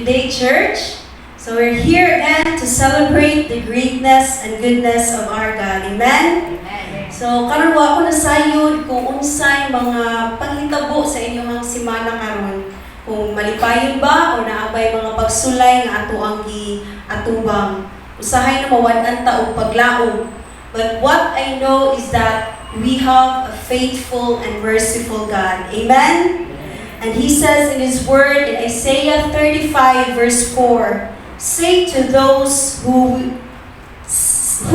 today, church. So we're here again to celebrate the greatness and goodness of our God. Amen? Amen. So karon wa ako nasayod kung unsay mga panghitabo sa inyong semana karon. Kung malipayon ba o naabay mga pagsulay nga ato ang giatubang. Usahay na mawad-an ta og paglaom. But what I know is that we have a faithful and merciful God. Amen? And He says in His Word in Isaiah 35 verse 4, say to those who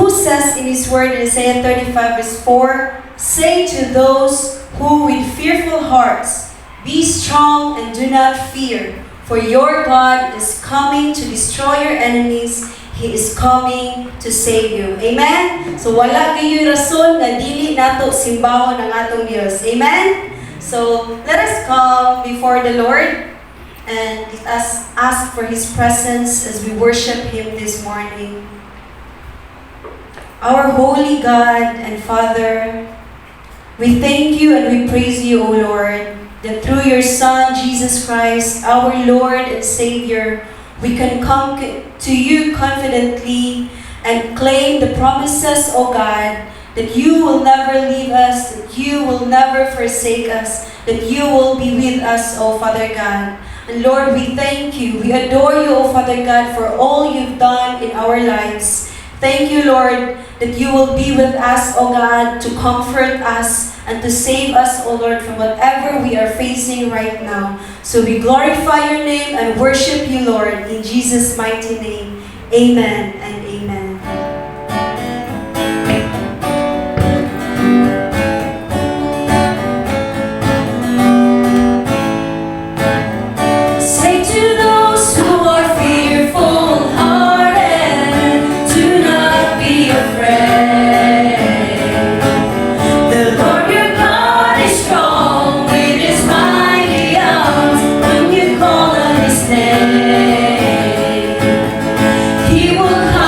says in His Word in Isaiah 35 verse 4, say to those who with fearful hearts, be strong and do not fear, for your God is coming to destroy your enemies. He is coming to save you. Amen? So wala kayo'y rason nga dili nato simbahon ang atong Dios. Amen? So let us come before the Lord and let us ask for His presence as we worship Him this morning. Our holy God and Father, we thank You and we praise You, O Lord, that through Your Son, Jesus Christ, our Lord and Savior, we can come to You confidently and claim the promises, O God, that You will never leave us, that You will never forsake us, that You will be with us, O Father God. And Lord, we thank You, we adore You, O Father God, for all You've done in our lives. Thank You, Lord, that You will be with us, O God, to comfort us and to save us, O Lord, from whatever we are facing right now. So we glorify Your name and worship You, Lord, in Jesus' mighty name. Amen and amen. Say to those who are fearful hearted, do not be afraid. The Lord your God is strong with His mighty arms when you call on His name. He will come.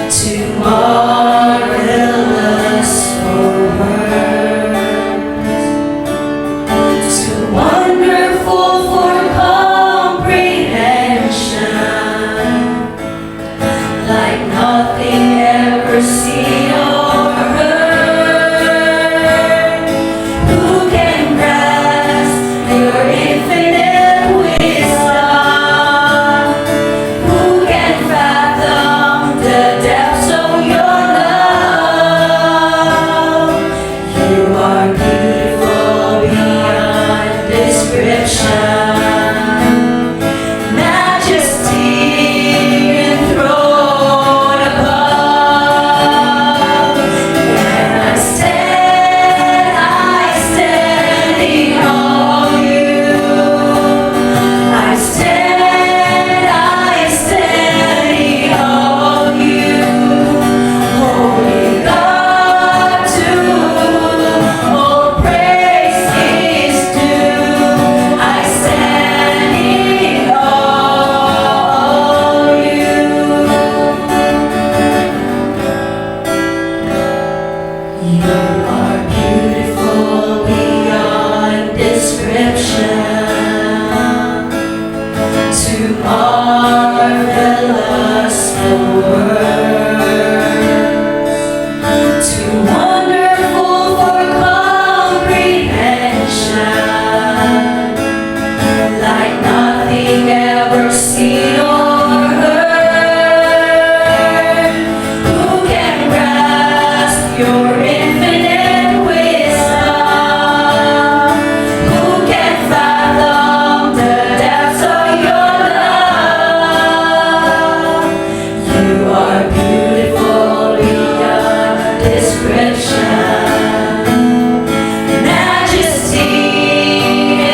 too marvelous for words, too wonderful for comprehension, like nothing ever seen or heard. Who can grasp your infinite wisdom? Who can fathom the depths of your love? You are beautiful beyond description, majesty enthroned above. When I stand in awe of you. I stand in awe of you. Holy God, to all praise is due. I stand in awe of you. You are beautiful beyond description, too marvelous for words, too wonderful for comprehension, like nothing ever seen or heard. Who can grasp your infinite wisdom? Who can fathom the depths of your love? You are beautiful beyond description, majesty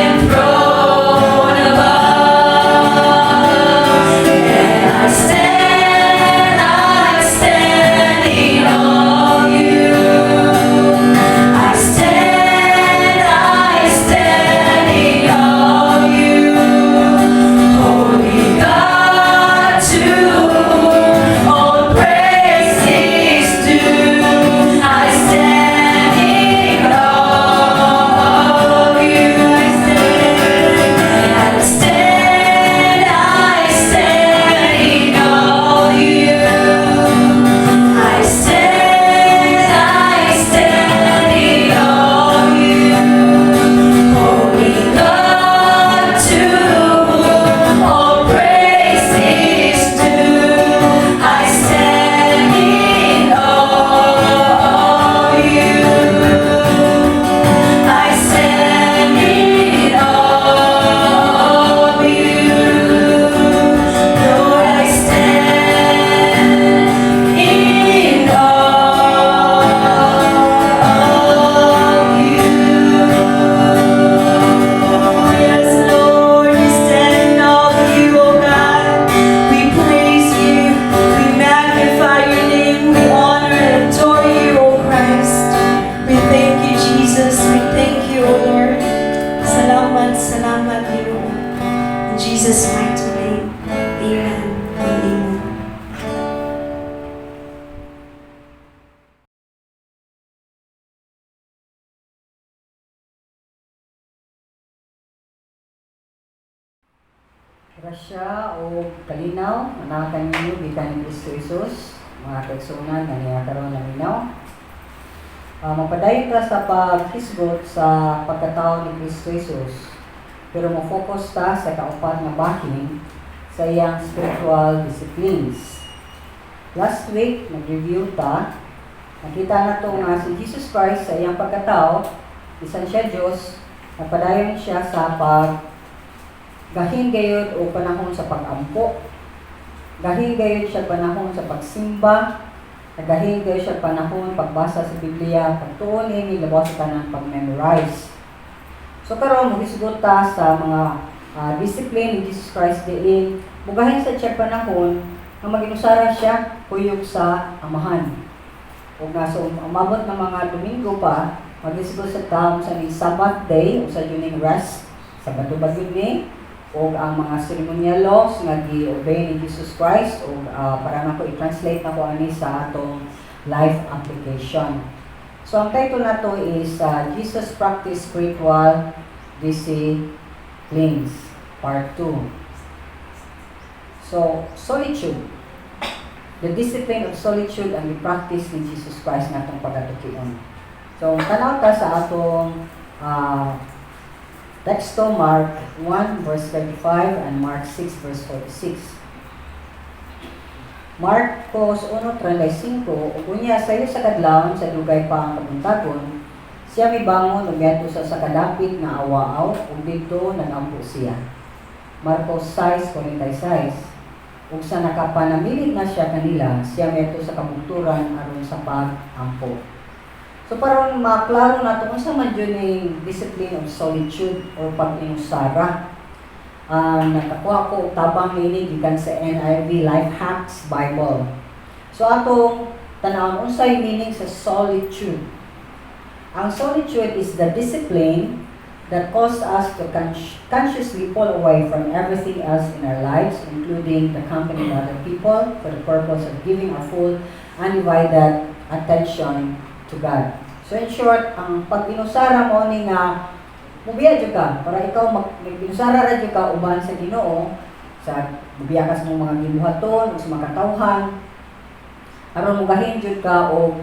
enthroned above. And I stand in awe of you. I stand in awe of you. Holy God, to all praise is due. I stand in awe of you. I stand in awe of you. I stand in awe of you. Holy God, to all praise is due. I stand in awe of you. I stand in awe of you. Lord, I stand in awe of you. Yes, Lord, we stand in awe of you, O God. We praise you, we magnify your name, we honor and adore you, O Christ. We thank you, Jesus. We thank you, O Lord. Salamat, salamat, Panginoon. In Jesus' mighty name, amen and amen. Grasya o kalinaw, anakan ninyo gikan ni Kristo Jesus, mga kaigsunan nga niya karon ng linaw. Mapadayon ta sa paghisgot sa pagkatao ni Kristo Jesus, pero mo-focus ta sa kaupat nga bahin sa iyang spiritual disciplines. Last week, nag-review ta, nakita na to nga si Jesus Christ sa iyang pagkatao, isan siya Diyos, napadayon siya sa gahin gayud o panahon sa pag-ampo. Gahin gayud siya panahon sa pagsimba. Gahin gayud siya panahon pagbasa sa Biblia, pagtuon ni labaw sa tanang pag-memorize. So karon mogisgot ta sa mga discipline ni Jesus Christ diin. Mugahin sa siya panahon nga maginusara siya kuyog sa amahan. Ug nga so umabot ng mga Domingo pa, magisgot sa taon sa ni Sabbath day o sa yuning rest, Sabado ba yun ni? o ang mga ceremonial laws nga gi-obey ni Jesus Christ o para nako i-translate nako ani sa atong life application. So ang title nato is Jesus Practice Spiritual Disciplines Part 2. So solitude, the discipline of solitude ang i-practice ni Jesus Christ natong pagatukion. So tanaw ta sa atong teksto Mark 1 verse 35 and Mark 6 verse 46. Marcos 1:35 ug unya sayo sa kadlawon sa dugay pa ang kabuntagon, siya mibangon ug miadto sa kadapit nga awaaw ug didto nagampo siya. Marcos 6:46. Ug sa nakapanamilit na siya kanila, siya miadto sa kabungturan aron sa pag-ampo. So para maklaro nato kung sa man yung discipline of solitude or pag-inusara. Nakakuha ko tabang nini gikan sa NIV Life Hacks Bible. So atong tanawon unsay meaning sa solitude. Ang solitude is the discipline that causes us to consciously pull away from everything else in our lives, including the company of other people, for the purpose of giving our full undivided attention to God. So in short, ang pag-inusara mo ni nga mubiya jud ka para ikaw mag-inusara ra jud ka uban sa Ginoo sa mubiya ka sa mga gibuhaton ug sa mga katawhan aron mugahin jud ka og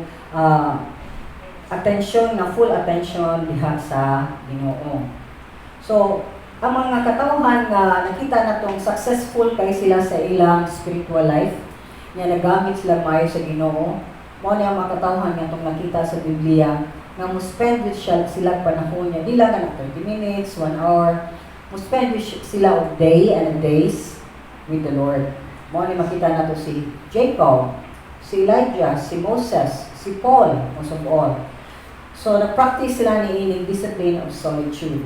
attention na full attention diha sa Ginoo. So ang mga katawhan nga nakita natong successful kay sila sa ilang spiritual life, nga nagamit sila maayo sa Ginoo. Mao ni ang mga katawhan nga itong nakita sa Biblia nga mo-spend sila panahon niya, di lang na 30 minutes, 1 hour, mo-spend sila of day and days with the Lord. Mao ni makita nato si Jacob, si Elijah, si Moses, si Paul, most of all. So na-practice sila ni ining discipline of solitude.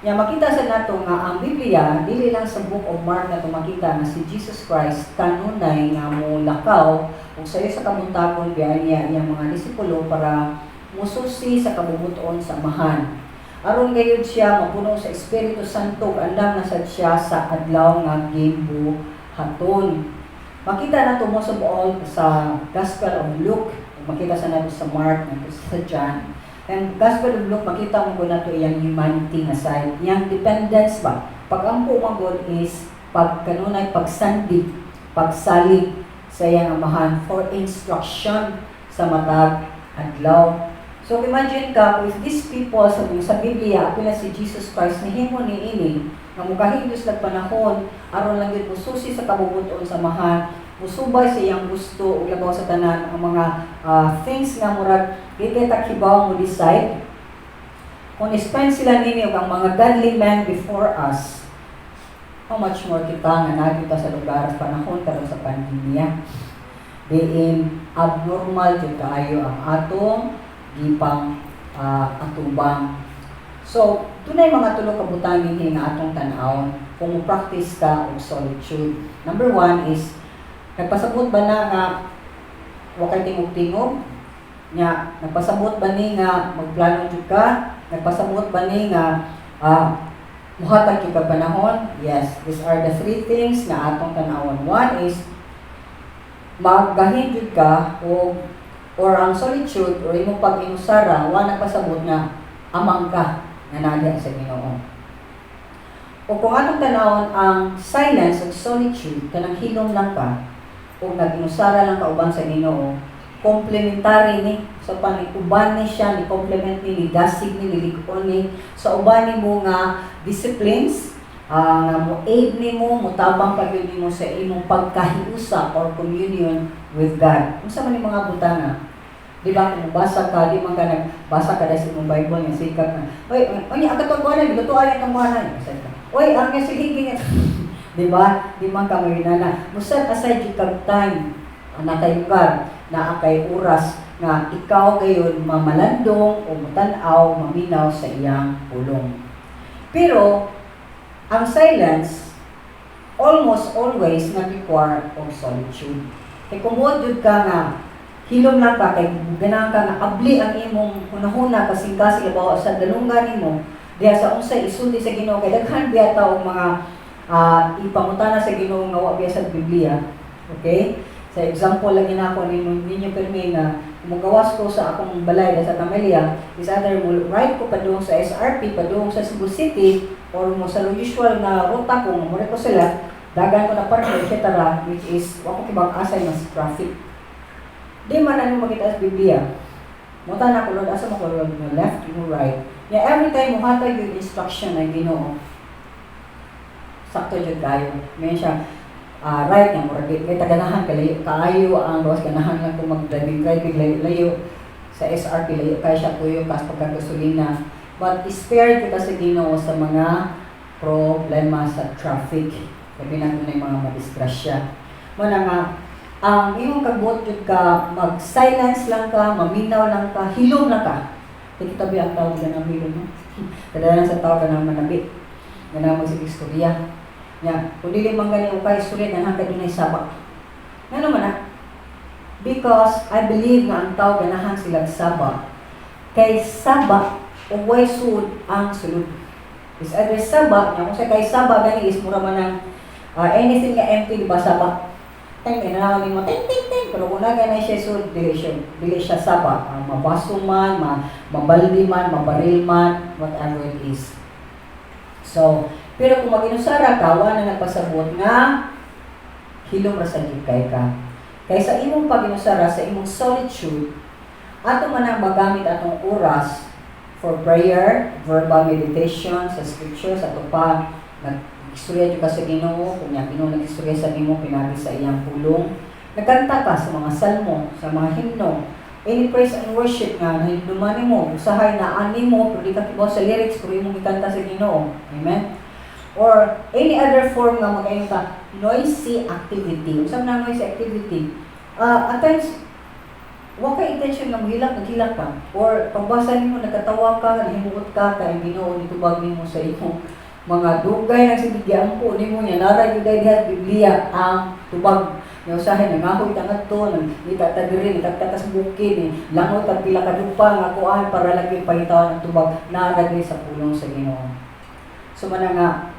Nga makita sa nato nga ang Biblia dili lang sa Book of Mark nato makita nga si Jesus Christ kanunay nga mo lakaw ug sayo sa kabuntagon biya niya iyang mga disipulo para mususi sa kabubuton sa amahan. Aron gayud siya mapuno sa Espiritu Santo andam na sad siya sa adlaw nga gibuhaton. Makita nato most of all sa Gospel of Luke, makita sa nato sa Mark, nato sa John. And Gospel of Luke, makita mo ko na ito iyang humanity nga side. Iyang dependence ba? Pag-ampo magod is pagkanunay, pagsandig, pagsalig sa iyang amahan for instruction sa matag adlaw. So imagine ka, if these people sa Biblia, apila si Jesus Christ, nihimo ni ini, nga mukahindos lang panahon, aron lang yun mususi sa kabubuton sa amahan, musubay sa iyang gusto ug labaw sa tanan ang mga things nga murag di kita kibaw mo decide kung spend sila nini ug ang mga godly men before us, how much more kita nga nagita sa lugar panahon karon sa pandemya diin abnormal jud kaayo ang atong gipang atubang. So dunay mga tulo ka butang nga atong tan-awon kung practice ka og solitude. Number 1 is nagpasabot ba na nga wakay tingog-tingog? Nya, nagpasabot ba ni nga magplano jud ka? Nagpasabot ba ni nga muhatag jud ka panahon? Yes, these are the 3 things na atong tan-awon. 1 is maggahin jud ka or ang solitude or imong pag-inusara, nagpasabot nga amang ka nga nadya sa Ginoo. O kung atong tan-awon ang silence ug solitude, kanang hilom lang ka, o nag-inusara lang kauban sa Ginoo, complementary ni so uban ni siya ni complement ni dasig ni lilikon ni sa uban ni mo nga disciplines nga mo aid nimo mutabang pagud nimo sa imong pagkahiusa or communion with God. Unsa man ni mga butanga? Di ba kung basa ka, di man ka nagbasa ka dahil sa imong Bible nga sikat na oy ato ko na luto ay ang kuhanan. Oy ang nga sige niya. Diba? Di man ka marinana. Muset aside yung kag time na kay lugar, na kay oras, nga ikaw gayon mamalandong o matanaw, maminaw sa iyang pulong. Pero, ang silence, almost always nag-require of solitude. Kaya kung jud ka nga, hilom lang ka, kay ganang ka nga, abli ang imong hunahuna, kasing-kasing, bawa sa dalungan mo, diya sa unsay isulti sa Ginoo kay daghan biya ta og mga ipangutana sa Ginoo nga wa biya sa Biblia. Okay? Sa example lagi na ako ninyo permi nga mugawas ko sa akong balay sa Camellia is either mo ride ko padung sa SRP padung sa Cebu City or mo sa usual na ruta ko mo ko sila dagan ko na partner etc. which is wa ko kibang asay mas traffic. Di man ano makita sa Biblia. Muta na ko Lord asa mo ko Lord mo left mo right. Yeah, every time mo hatag yung instruction na Ginoo. Sakto jud kayo. May siya right nga murag may taganahan kaayo ang bawas ganahan lang kung mag-driving layo sa SRP layo kay siya kuyo kas pagkagasolina but spare kita sa Ginoo sa mga problema sa traffic labi na yung mga madisgrasya mo na nga ang imong kabuot jud ka mag-silence lang ka maminaw lang ka hilom lang ka kita bi ang tawag na milon no kadalanan sa tawag na manabi nga magsig istorya. Ya, kung dili man gani ukay sulit na hangtod dunay sabak. Ngano man na? Because I believe nga ang tao ganahan sila sabak. Kay sabak uway sud ang sulod. Is either sabak, kung sa kay sabak gani is mura man ang anything nga empty di ba sabak. Teng ina mo ting ting ting pero una gani siya sud dili siya sabak. Mabaso man, mabaldi man, mabaril man, whatever it is. So, pero kung mag-inusara ka, wala na nagpasabot nga hilom ra sa gikay ka. Kaya sa imong pag-inusara, sa imong solitude, ato man ang magamit atong oras for prayer, verbal meditation, sa scriptures, ato pa, nag-istorya ka sa Ginoo, kung yung Ginoo nag-istorya sa Ginoo, pinagi sa iyang pulong. Nagkanta ka sa mga salmo, sa mga hymno, any praise and worship nga, nahinduman mo, usahay na ani mo, pero di ka kibaw sa lyrics, pero imong ikanta sa Ginoo. Amen? Or any other form nga magayon ka, noisy activity. Usap na noisy activity. At times, wala ka intention nga maghilak ka. Or pagbasa nimo nagkatawa ka, nahimuot ka, kaya Ginoo nitubag nimo sa imong mga dugay na sibigyaan po nimo niya. Nara yung diha Biblia ang tubag. Yung usahin, nangahoy ka nga to, nagtatagiri, nagtatas bukid, langoy ka pila ka dupa, nga kuan para lagi pahitawan ng tubag, naragay sa pulong sa Ginoo. So man nga,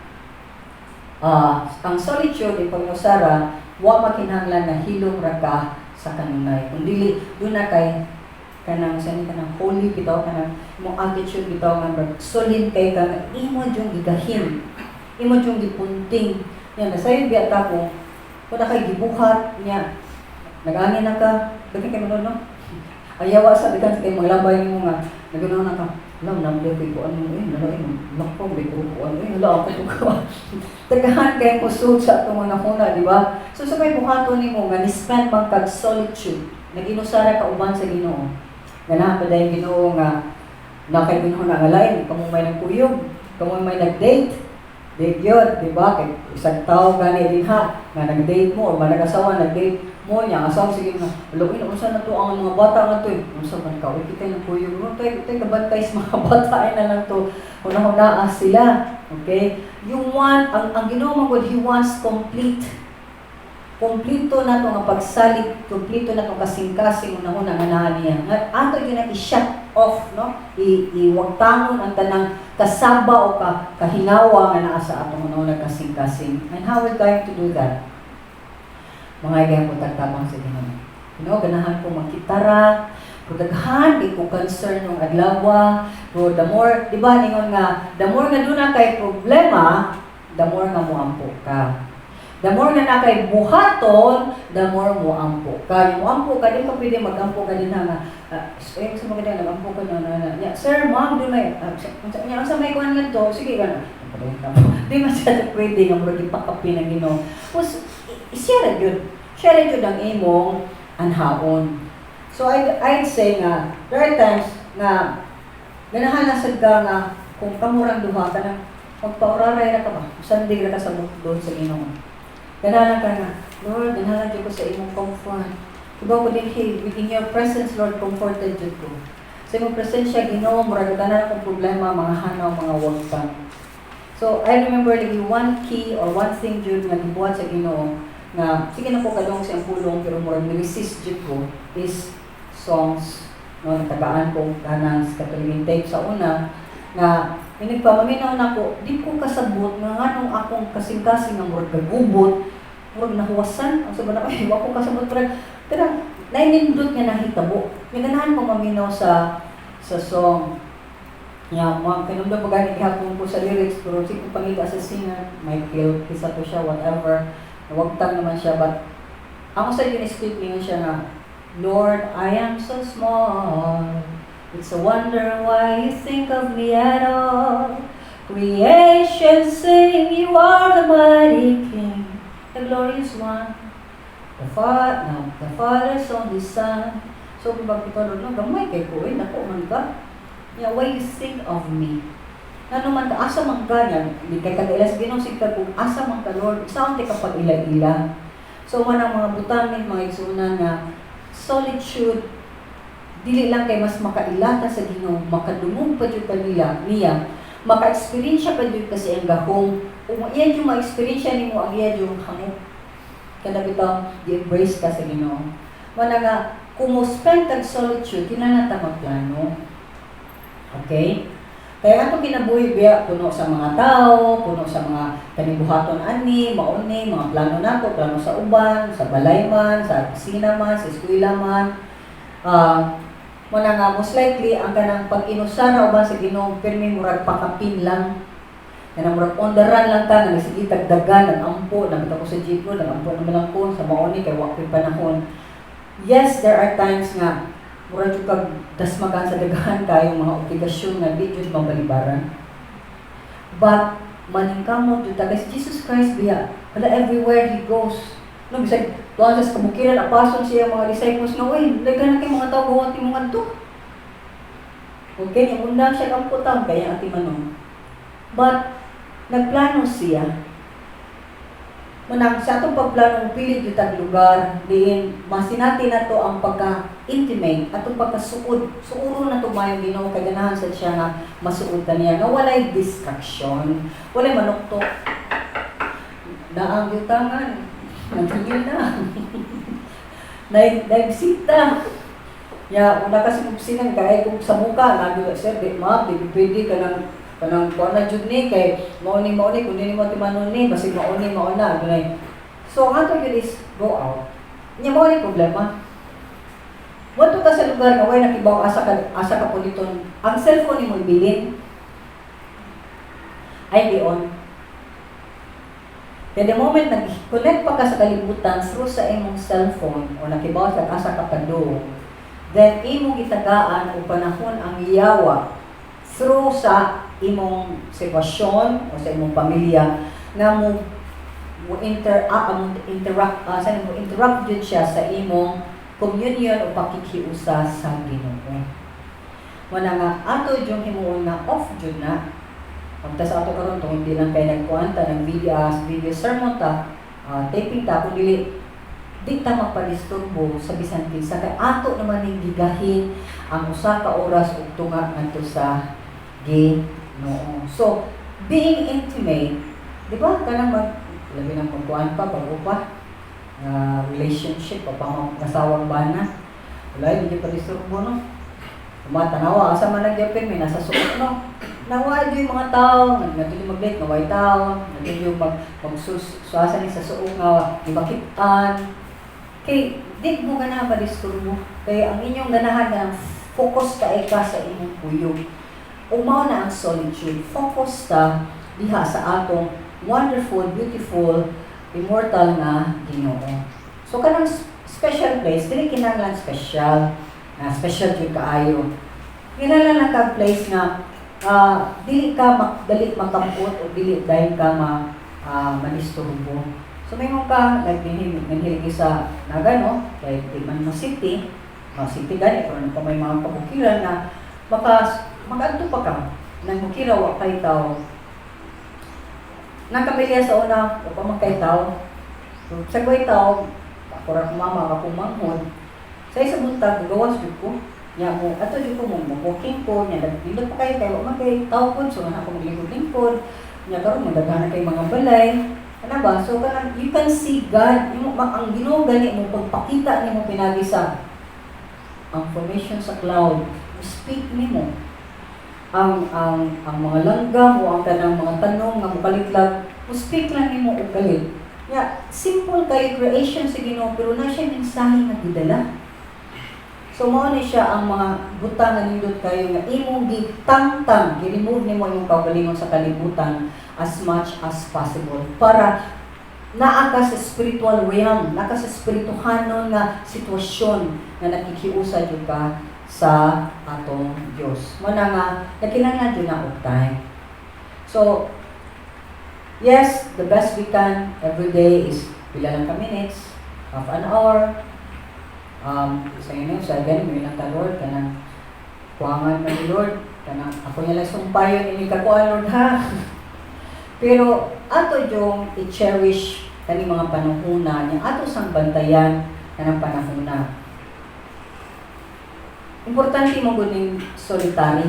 ang solitude ay pag-usara, wa makinahanglan na hilom ra ka sa kanunay. Kung dili, doon na kay kanang holy bitaw, kanang mong attitude bitaw nga solid kay ka, imo yung gigahim, imo yung gipunting. Yan, nasayo biya ta ko, kung na kay gibuhat niya, nag-ani na ka, daghan kay manon, no? Ayawa sa daghan kay maglabay mo nga, nagano na ka, alam na mo ko ano nakpo may ko ano hala ako to. Tagahan kay kusog sa atong mga huna, di ba? So sa may buhaton nimo nga ni-spend man kag solitude, nag-inusara ka uban sa Ginoo. Ganahan pa dahil Ginoo nga nakay Ginoo na nga lain, kamo may nagkuyog, kamo may nag-date. Date yun, di ba? Kay isang tao gani din ha, nga nag-date mo o manag-asawa nag-date mo niya, asawa sige na, luin, unsa na to ang mga bata nga to eh. Unsa man ka, kita ng kuyog mo, tayo kabantay sa mga bata ay na lang to, unang-unaan sila. Okay? You want, ang Ginoo magod, He wants complete. Kompleto na itong pagsalit, kompleto na itong kasing-kasing unang-una nga nahan niya. Ato yun na i-shut off, no? Iwagtangon ang tanang kasaba o kahinawa nga naa sa atong unang-una kasing-kasing. And how we're going to do that? Mga igay po tagtabang sa Ginoo. Ganahan ko magkitara, daghan di ko concern ng adlaw, pero the more, di ba, ningon nga, the more nga doon na kay problema, the more nga muampo ka. The more nga na kay buhaton, the more muampo ka. Yung muampo ka, di ka pwede mag-ampo ka din nga, sa mga ganyan, nag-ampo ka na, sir, ma'am, di may, sa may kuhan nga to, sige ka na. Di masyado pwede nga mula ipakapin ng Ginoo. Share yun ang imong anhaon. So I'd say nga, there are times na ganahan na sad ka nga kung kamurang duha ka na magpauraray na ka ba? Sandig na ka sa doon sa Ginoo. Ganahan ka nga, Lord, ganahan ko sa imong comfort. Diba ko din, within your presence, Lord, comforted jud ko. Sa imong presensya, Ginoo, murag ganahan akong problema, mga hanaw, mga wagtang. So I remember like one key or one thing jud nga gibuhat sa Ginoo nga sige na ko kadong siyang pulong pero murag resist jud ko is songs no natagaan ko kanang katuligin tape sa una nga Inigpaminaw na ko, di ko kasabot nga nganong akong kasing-kasing nga murag gagubot, murag nahuwasan, ang sabi na, ay, wako kasabot, pero nainindot nga nahitabo. Yung ganahan ko maminaw sa song. Yeah, mga kanundang pagani ihapon ko sa lyrics, pero si kung pangita sa singer, Michael, kisa to siya, whatever, nawagtang naman siya, but ako sa yun speak niyo siya na, Lord, I am so small, it's a wonder why you think of me at all. Creation sing, you are the mighty King, the glorious one, the Father's only Son. So, kung bagpito no, gamay kay ko, nako man ka. Yeah, why you think of me? Ano man ka, asa man ka niya, hindi kay kadailas ginosig ka kung asa man ka, Lord, isaon ka pag ila-ila. So, manang mga butanin, mga igsunan nga, solitude, dili lang kay mas makailata sa Ginoo, makadumog pa jud kanila niya, maka-experience pa jud kasi ang gahong, kung iyan yung ma-experience nimo ang iyan yung hamog. Kada bitaw, di-embrace ka sa Ginoo. Mana nga, kung mo spend kag solitude, kinahanglan ta magplano. Okay? Kaya ato kinabuhi biya puno sa mga tao, puno sa mga kanibuhaton ani, mauni, mga plano nato, plano sa uban, sa balay man, sa opisina man, sa eskwela man. Muna nga, most likely, ang kanang pag-inusara uban sa Ginoo, pirmi murag pakapin lang. Kanang murag on the run lang ka, sige tagdagan, nag-ampo, nabita ko sa jeep ko, nag-ampo naman lang ko, sa mauni, kay wako'y panahon. Yes, there are times nga, murag yung kag dasmagan sa dagahan kayong mga obligasyon nga di jud mabalibaran. But maningkamot jud taga si Jesus Christ biya. Wala everywhere he goes. No bisag tuwa sa kabukiran apason siya mga disciples nga oy, daghan kay mga tawo buhat imong adto. Okay, yung undang siya kamputang kaya ati manong. But nagplano siya. Manang sa atong pagplano pili jud tag lugar diin masinati nato ang pagka-intimate atong pagkasuod suuro nato mayo Ginoo kay ganahan sa siya nga masuod niya nga walay distraction walay manukto daang yutangan nagtigil na naibisita ya una kasi kung sinang kaya kung sa muka nabi sir di ma pwede ka ng kanang kuan na jud ni kay mauni kun dili mo timanon ni basig mauni mauna dunay. So ang ato yun is go out. Nya mo ni problema. Wadto ka sa lugar nga way nakibaw asa ka puliton. Ang cellphone nimo ibilin. Ay di on. Kaya the moment nag-connect pa ka sa kalibutan through sa imong cellphone o nakibaw sa asa ka padung, then imong gitagaan o panahon ang iyawa through sa imong sitwasyon o sa imong pamilya nga mo interact jud siya sa imong communion o pakikiusa sa Ginoo. Wala nga ato yung himuon na off jud na. Pagta sa ato karon tong hindi lang kay nagkuanta ng video sermon ta, taping ta kung dili di ta magpadisturbo sa bisan kinsa kay ato naman ning gigahin ang usa ka oras ug tunga ngadto sa Ginoo. So, being intimate, di ba, kanang labi ng pagkuhan pa, pag-upa, relationship, pasawang bana, wala, hindi pa disturbo, no? Tumatanawa, asa man nagyapin, may nasa suot, no? Naway yung mga tao, nagtuloy mag-date, naway tao, nagtuloy magsuasa ni sa suot nga, ibakitan. Kay, di mo ganahan pa disturbo. Kaya ang inyong ganahan na focus ka sa inyong puyo. Umaw na ang solitude, focus ta diha sa atong wonderful, beautiful, immortal na Ginoo. So kanang special place, dili kinahanglan special, special jud kaayo. Kinahanglan lang kag place na dili ka dali makampot o dili dahil ka madisturbo. So mayroon ka like hinhiligi sa nagano, kay di man mo city gani pero may mga kabukiran na mag-adto pa ka, nang mukiraw kay tao. Nakapilya sa una, o pa magkay tao. Sa kway tao, ako rin mama, ako manghod. Sa isa buntag, gawas dito ko. Nya mo, ato dito mo, walking po, nya nagdilot pa kayo, kaya magkay tao po, so nga ako maglingkod-lingkod. Nya karon magdagana kay mga balay. Ano ba? So, you can see God, ang Ginoo gani mo, pagpakita ni mo pinagi sa ang formation sa cloud, speak ni mo. ang mga langgam o ang kanang mga tanong nga mukalitlag, speak lang nimo og galit. Ya, simple kay creation sa Ginoo pero na siya mensahe nga gidala. So mao ni siya ang mga butang nga nindot kayo nga imong gitangtang, gi-remove nimo imong kaugalingon sa kalibutan as much as possible para naa ka sa spiritual realm, naa ka sa spirituhanon nga sitwasyon nga nakikiusa jud ka sa atong Dios. Mo na nga nakinahanglan jud na og time. So yes, the best we can every day is pila lang ka minutes, half an hour. Sa inyo, sa ganun, may lang ka Lord, kanang kuwangan ka ni Lord, kanang ako niya lang sumpayon, hindi ka kuwan Lord ha. Pero ato yung i-cherish kani mga panahuna niya, ato sang bantayan kanang panahuna. Importante mo guning solitary,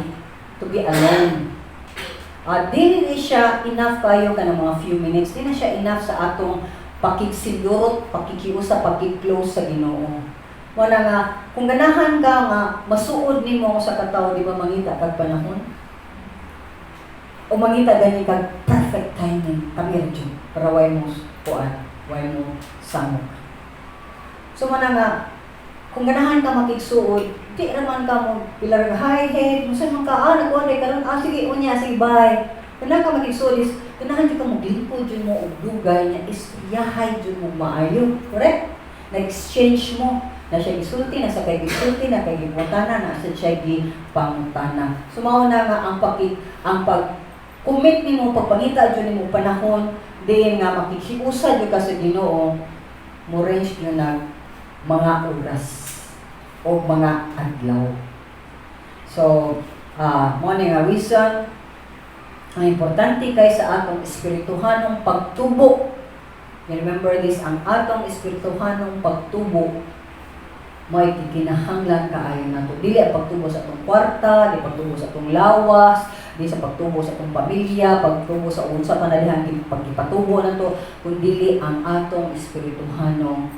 to be alone. Dili siya enough kayo ka ng mga few minutes, di na siya enough sa atong pakiksilurot, pakikiusa, pakik-close sa Ginoo. Wala nga, kung ganahan ka nga, masuod nimo sa katawo, di ba mangita kag panahon? O mangita gani kag perfect timing, kami rin para way mo kuan, way mo samok. So mana nga, kung ganahan ka makigsuod, di naman ka mo pilar hi head, musan man ka nagkuan kay karon sige unya sige bye. Kana ka makigsuod is ganahan jud ka mo glimpod jud mo og dugay nya ispriyahay jud mo maayo, correct? Na-exchange mo na siya gisulti na sa kay gisulti na kay gibutana na sa siya gipangutana. So mao na nga ang pag commit nimo pagpangita jud nimo panahon din nga makikiusa jud ka sa Ginoo mo range jud na mga oras o mga adlaw. So, mo ni nga reason ang importante kay sa atong espirituhanong pagtubo. Remember this, ang atong espirituhanong pagtubo may kinahanglan kaayo nato. Dili ang pagtubo sa atong kwarta, di pagtubo sa atong lawas, di sa pagtubo sa atong pamilya, pagtubo sa unsa man dihang pagkipatubo nato, kundi ang atong espirituhanong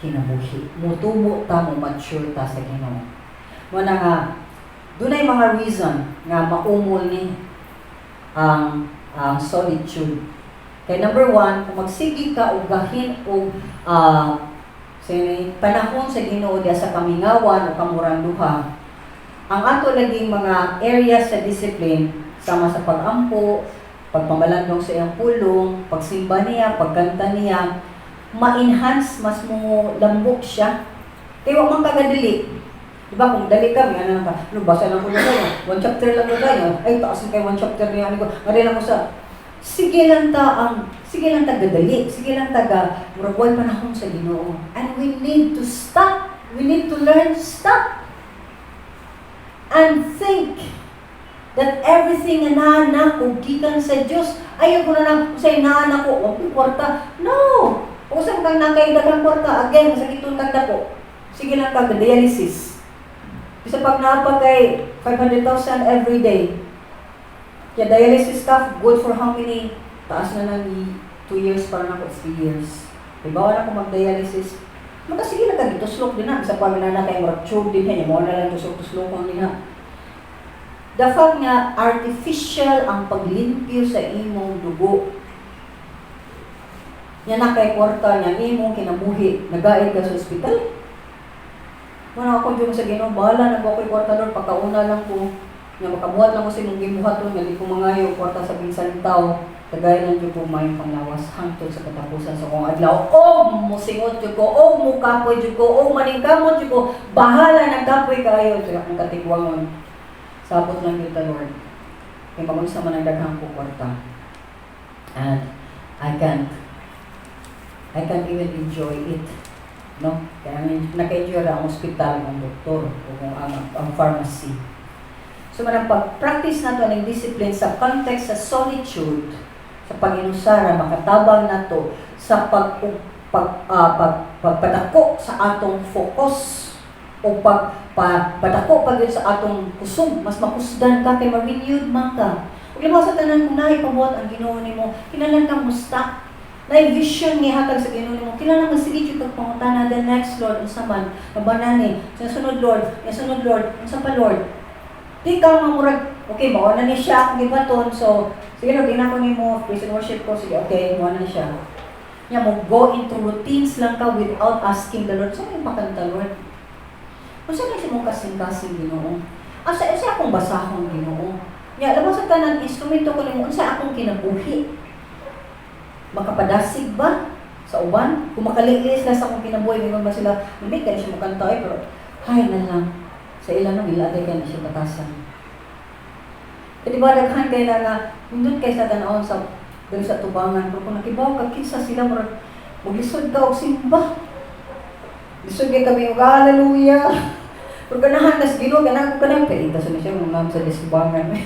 kinabuhi. Mutubo ta, mo mature ta sa Ginoo. Mo na nga dunay mga reason nga maumol ni ang solitude. Kay number 1, kung magsigi ka og gahin og panahon sa Ginoo diya sa kamingawan o kamurang duha, ang ato laging mga areas sa discipline sama sa pagampo, pagpamalandong sa iyang pulong, pagsimba niya, pagkanta niya, ma-enhance, mas mo lambok siya. Kaya wag man kagadili. Diba kung dali kami, basa lang ko na kayo, 1 chapter lang ko kayo, ay taas kayo 1 chapter niya, ngari lang ko sa, sige lang tagadali, sige lang taga, muragway panahon sa Ginoo. And we need to stop, we need to learn to stop. And think that everything na naanak ko, gikan sa Diyos, ayaw ko na lang, say naanak ko, wag ko kwarta, no! Usang kang nakaidagang kwarta, again, sa kitong tagda ko, sige lang kag dialysis. Bisa pag naapag kay 500,000 every day. Kaya dialysis stuff, good for how many? Taas na ng 2 years para na ko, 3 years. Diba wala ko mag-dialysis? Sige lang kag ituslok din na. Bisa pag na kay murag tube din niya, mo na lang tuslok ang din na. The fact nga, artificial ang paglimpyo sa imong dugo. Yan na kay kwarta niya, imong kinabuhi, nagaid ka sa ospital. Muna ako dyan sa Ginoo, bahala, nag-okay kwarta doon, pagkauna lang ko, nga makabuhat lang ko sa imong gibuhaton, nga di ko mangayo, kwarta sa binsan tao, tagay lang dyan ko mayong panglawas, hangtod sa katapusan sa kong adlaw, musingot dyan ko, mukapoy dyan ko, maningkamot dyan ko, bahala, nagkapoy kayo, dyan ang katigwangon. Sabot lang dyan ta, Lord. Kaya pag-unsa man ang daghang ko kwarta. And I can't even enjoy it. No? Kaya naka-enjoy ang ospital, ang doktor, o ang pharmacy. So, manang pag-practice na ito ng discipline sa context sa solitude, sa pag-inusara, makatabang na ito, sa pagpadako sa atong focus, o pagpadako pag sa atong kusog, mas makusdan ka, kay ma-renewed man ka. Huwag lang sa tanan kung nahipabuhat ang Ginoo nimo, kinalan kang musta. Na-vision niya hatag sa Ginoo nimo. Kailangan nga sige jud kag pangutana the next Lord unsa man mabanani. Sa sunod Lord, unsa pa Lord? Di ka mamurag, okay, mao na ni siya akong gibaton, so, sige no, di na ko ni mo, praise and worship ko, sige, okay, mao na ni siya. Nya mo go into routines lang ka without asking the Lord, saan yung makanta, Lord? Kung saan kasi mong kasing-kasing Ginoo? Asa akong basahon Ginoo? Nya, labas sa tanan, instrumento ko nimo, unsa akong kinabuhi? Makapadasig ba? Sa uban? Kung makalilis na sa akong kinabuhi, gingon ba sila, hindi ka na siya makanta, pero, hay na lang. Sa ilan nang iladay ka na siya batasan. E diba, daghan kayo na nga, nindot kayo sa tanawon sa dali sa tubangan, pero kung nakibaw ka, kinsa sila, maglisod ka o simba. Lisod kayo kami, hallelujah. Pero ganahan, tas Ginoo, ganahan ko ka na, pero itaso na siya, mga sa tubangan.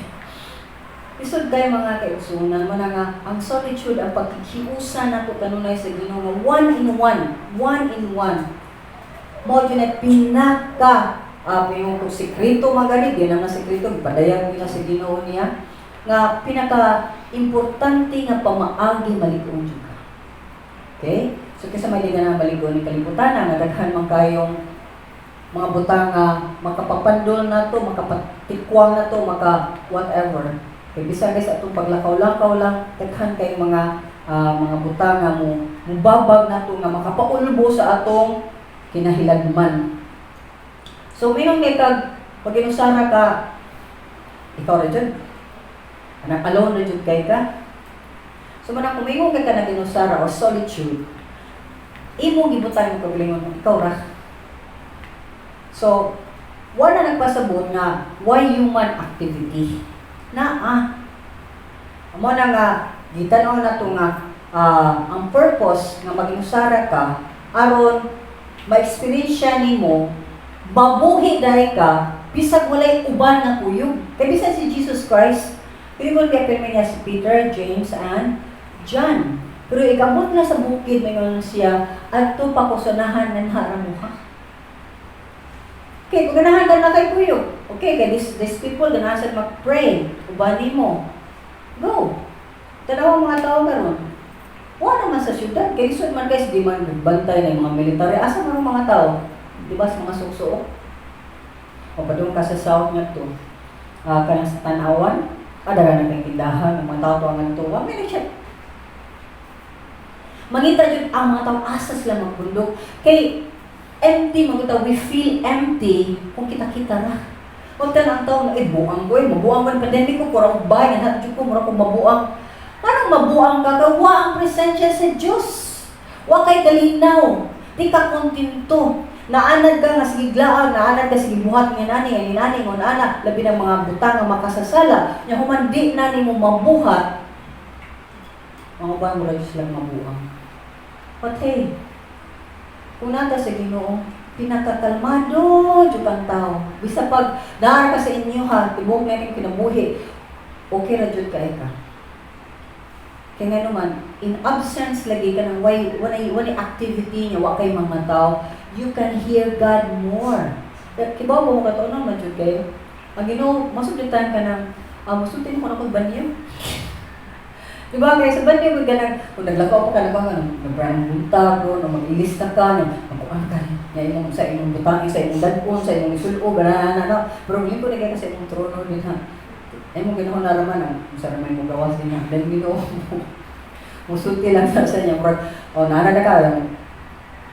Lisod kayo mga kaigsunan, mana nga, ang solitude, ang pagkikiusa na ko kanunay sa Ginoo, one in one. Mo yun at pinaka, yung sekreto magalit, yan ang sekreto, ipadayag nila sa Ginoo niya, nga pinaka-importante nga pamaagi maligon ka. Okay? So, kasi may liga na maligon ni kalibutan, nga daghan man kayong mga butang makapapandol na to, makapatikwang na to, whatever. Okay, bisa guys, atong paglakaw-lakaw lang, daghan kayong mga butang nga mubabag na to, nga makapaulbo sa atong kinahilagman. So, minong nekag, pag inusara ka, ikaw rin dyan. Anak alone rin dyan kay ka. So, manang kumingong ka na ginusara o solitude, imo gibutan mo kagalingon mo, ikaw ra. So, wala nagpasabot nga, why human activity? Amo na nga, gitanaw na ito nga, ang purpose nga mag-inusara ka, aron ma-experience nimo, mabuhi dahil ka, bisag walay uban na kuyog. Kaya bisag si Jesus Christ, pinigol kaya pirmi niya si Peter, James, and John. Pero ikamot na sa bukid, may ngayon siya, at ito pakusunahan ng haramuha. Okay, kung ganahan ka na kay kuyog, okay, kaya these people, ganahan sa mag-pray, ubani mo. Go! Tanaw mga tao karon. Wala naman sa syudad, kaya isod man guys, di man nagbantay na yung mga military. Asa man mga tao? Diba sa mga sukso? O pa doon ka sa south niya to, kanang sa tanawan, dagan ng tindahan, ng mga tao to ang tuwa, may nag-check. Mangita dyan ang mga tao, asa sila magbundok. Kay empty, magita, we feel empty kung kita-kita na. Huwag ka na ang tao na, buang ko mabuang ko, pandemic ko, kurang bahay, nanatid ko, mura kong mabuang. Parang mabuang ka, gawa ang presensya sa Diyos. Huwag kay kalinaw, di ka kontinto. Naanad ka nga sigiglaan, naanad ka sigibuhat ng nani ng anak, labi ng mga butang nga makasasala, yung humandi nani mo mabuhat, mga ba mo lang silang mabuang. But hey, kung nata sa Ginoo, pinakakalmado yung ang tao. Bisa pag daar ka sa inyo ha, tibok na yung kinabuhi, okay na dyan ka eka. Kaya nga naman, in absence lagi ka ng wala activity niya, wala kay mga tao, you can hear God more. Kibaw mo ka to, naman dyan kayo. Ang Ginoo, masulitan ka ng, masulitin ko na kung banyo. Diba, kaya sa banyo, kung naglakaw pa ka na ba, nagbrang buntag, mag-ilista ka, magkuhan ka rin. Sa imong butangin, sa imong dadpon, sa imong isulo, gano'n, pero hindi ko na kaya sa imong trono din ha. Ay mo gano'n nalaman, masarap may mong gawas din ha. Dahil Ginoo, musulti lang sa niya, nana na ka,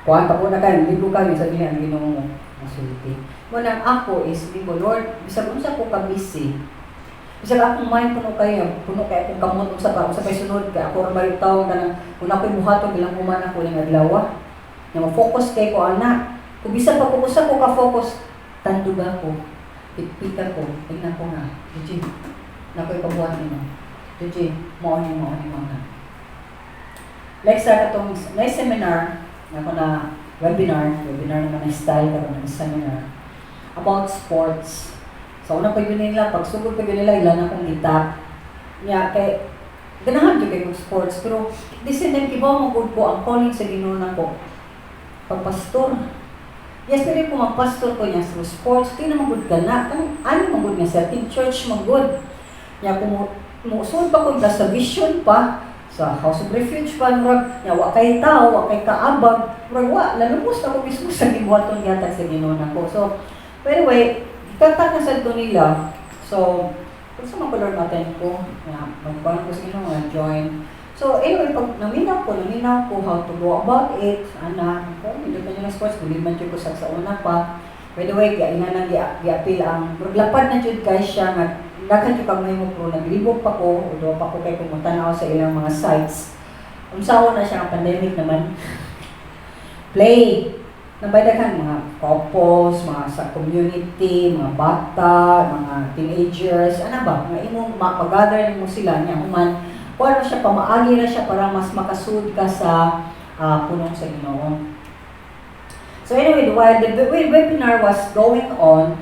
kuhan pa po na kayo, libo kami, sabi niya, ang Ginoo mo, musulti. Munang ako is, Lord, bisag unsa ko ka-busy, bisag akong mind puno kayo akong kamot sa pay sunod kay ako ra yung tawo kanang kung ako'y buhaton bilang human ako ning adlaw nga mo-focus kay ko anak kung bisag pa ko ka-focus tandog ako pitpita ko tingnan ko nga DJ nakoy pabuhat nimo DJ mo ni mga like sa katong may seminar ako na webinar naman na style karon ng seminar about sports. So, una pa yun nila, pagsugod pa yun nila, ilan akong itap. Kaya, ganahan yun kayo sports, pero disinin kibaw magod ko ang calling sa Ginoo ko. Pagpastor. Yes, pero kung magpastor ko niya sa sports, di na magod ka na. Ano magod nga sa ating church magod. Kaya kung muusod pa ko sa vision pa, sa House of Refuge pa, wa kay tao, wa kay kaabag, lalubos na ko mismo sa gibuhaton yata sa Ginoo ko. So, anyway, katak na sa ito nila, So, kung sa mga color natin ko, magpaano ko sa inyo nga join. So, anyway, pag naminaw ko how to go about it, hindi pa nyo na sports, guliman ko sa una pa. By the way, ina nang gi-appeal ang, lapad na jud guys siya, nga, dagan yung pag may mo pro, naglibog pa ko, o pa ko kay pumunta na ako sa ilang mga sites. Umsawa na siya ang pandemic naman. Play! Nabaydagan mga couples, mga sa community, mga bata, mga teenagers, mga imong mag-gather mo sila niya, human, kung ano siya, pamaagi na siya para mas makasud ka sa punong sa Ginoo. So anyway, while the webinar was going on,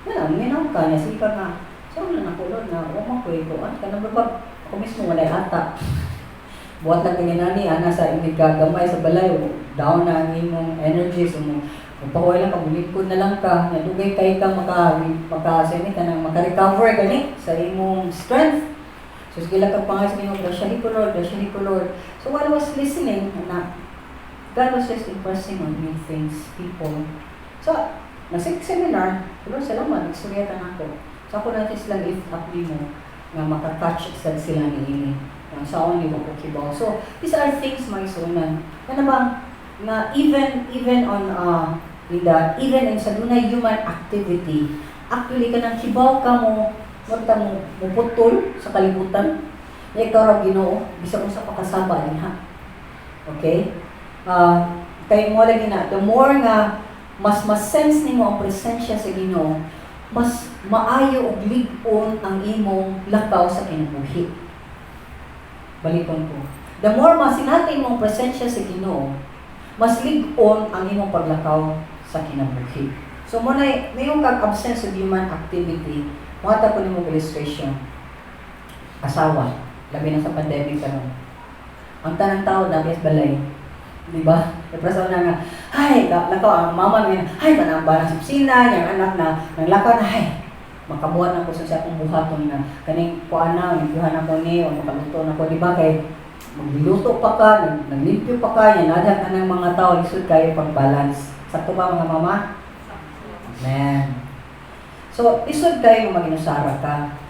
minaw ka niya, sige ka na, so na nakulod na, makwento, ka na ba, ako mismo walay ata. Buhat lang kanya nani, sa imig gagamay sa balay, down na ang imong energy, so magpahuay lang ka, bulikod na lang ka, nadugay kay ka maka-recover gani sa imong strength. So sige lang kang pangas ninyo, grasya ni Lord. So while I was listening, God was just impressing on me things, people. So, seminar, pero salamat, nagsuryatan ako. So ako natin silang lift up mo, nga makatouch sila ni ini. Sa only mo kibaw. So, these are things mga isunan. Ano bang, na even in sa dunay human activity, actually ka nang kibaw ka mo, muputol sa kalibutan. Ikaw raw Ginoo, bisa mo sa pakasaba niya. Okay? Kaya mo lagi na, the more nga, mas sense nimo ang presensya sa Ginoo, mas maayo og lig-on ang imong lakaw sa kinabuhi. Baliton ko. The more masinatin mong presensya sa Ginoo, mas lig-on ang imong paglakaw sa kinabuhi. So muna mayong kag-absence of human activity, mata ko nimong illustration. Asawa, labi na sa pandemic karon. Ang tanang tao nabiyas balay. Di ba? Iprasaw na nga, lakaw ang mama niya, manamba na sa opisina, yung anak na nanglakaw na, makabuhat na ko sa akong buhaton na kaning kuan na, nagbuhan ako ni, o makaluto na ko, di ba? Kay magliluto pa ka, naglimpyo pa ka, yan, nadhan ka ng mga tao, lisod kayo pag-balance. Sakto ba mga mama? Amen. So, lisod kayo mag-inusara ka.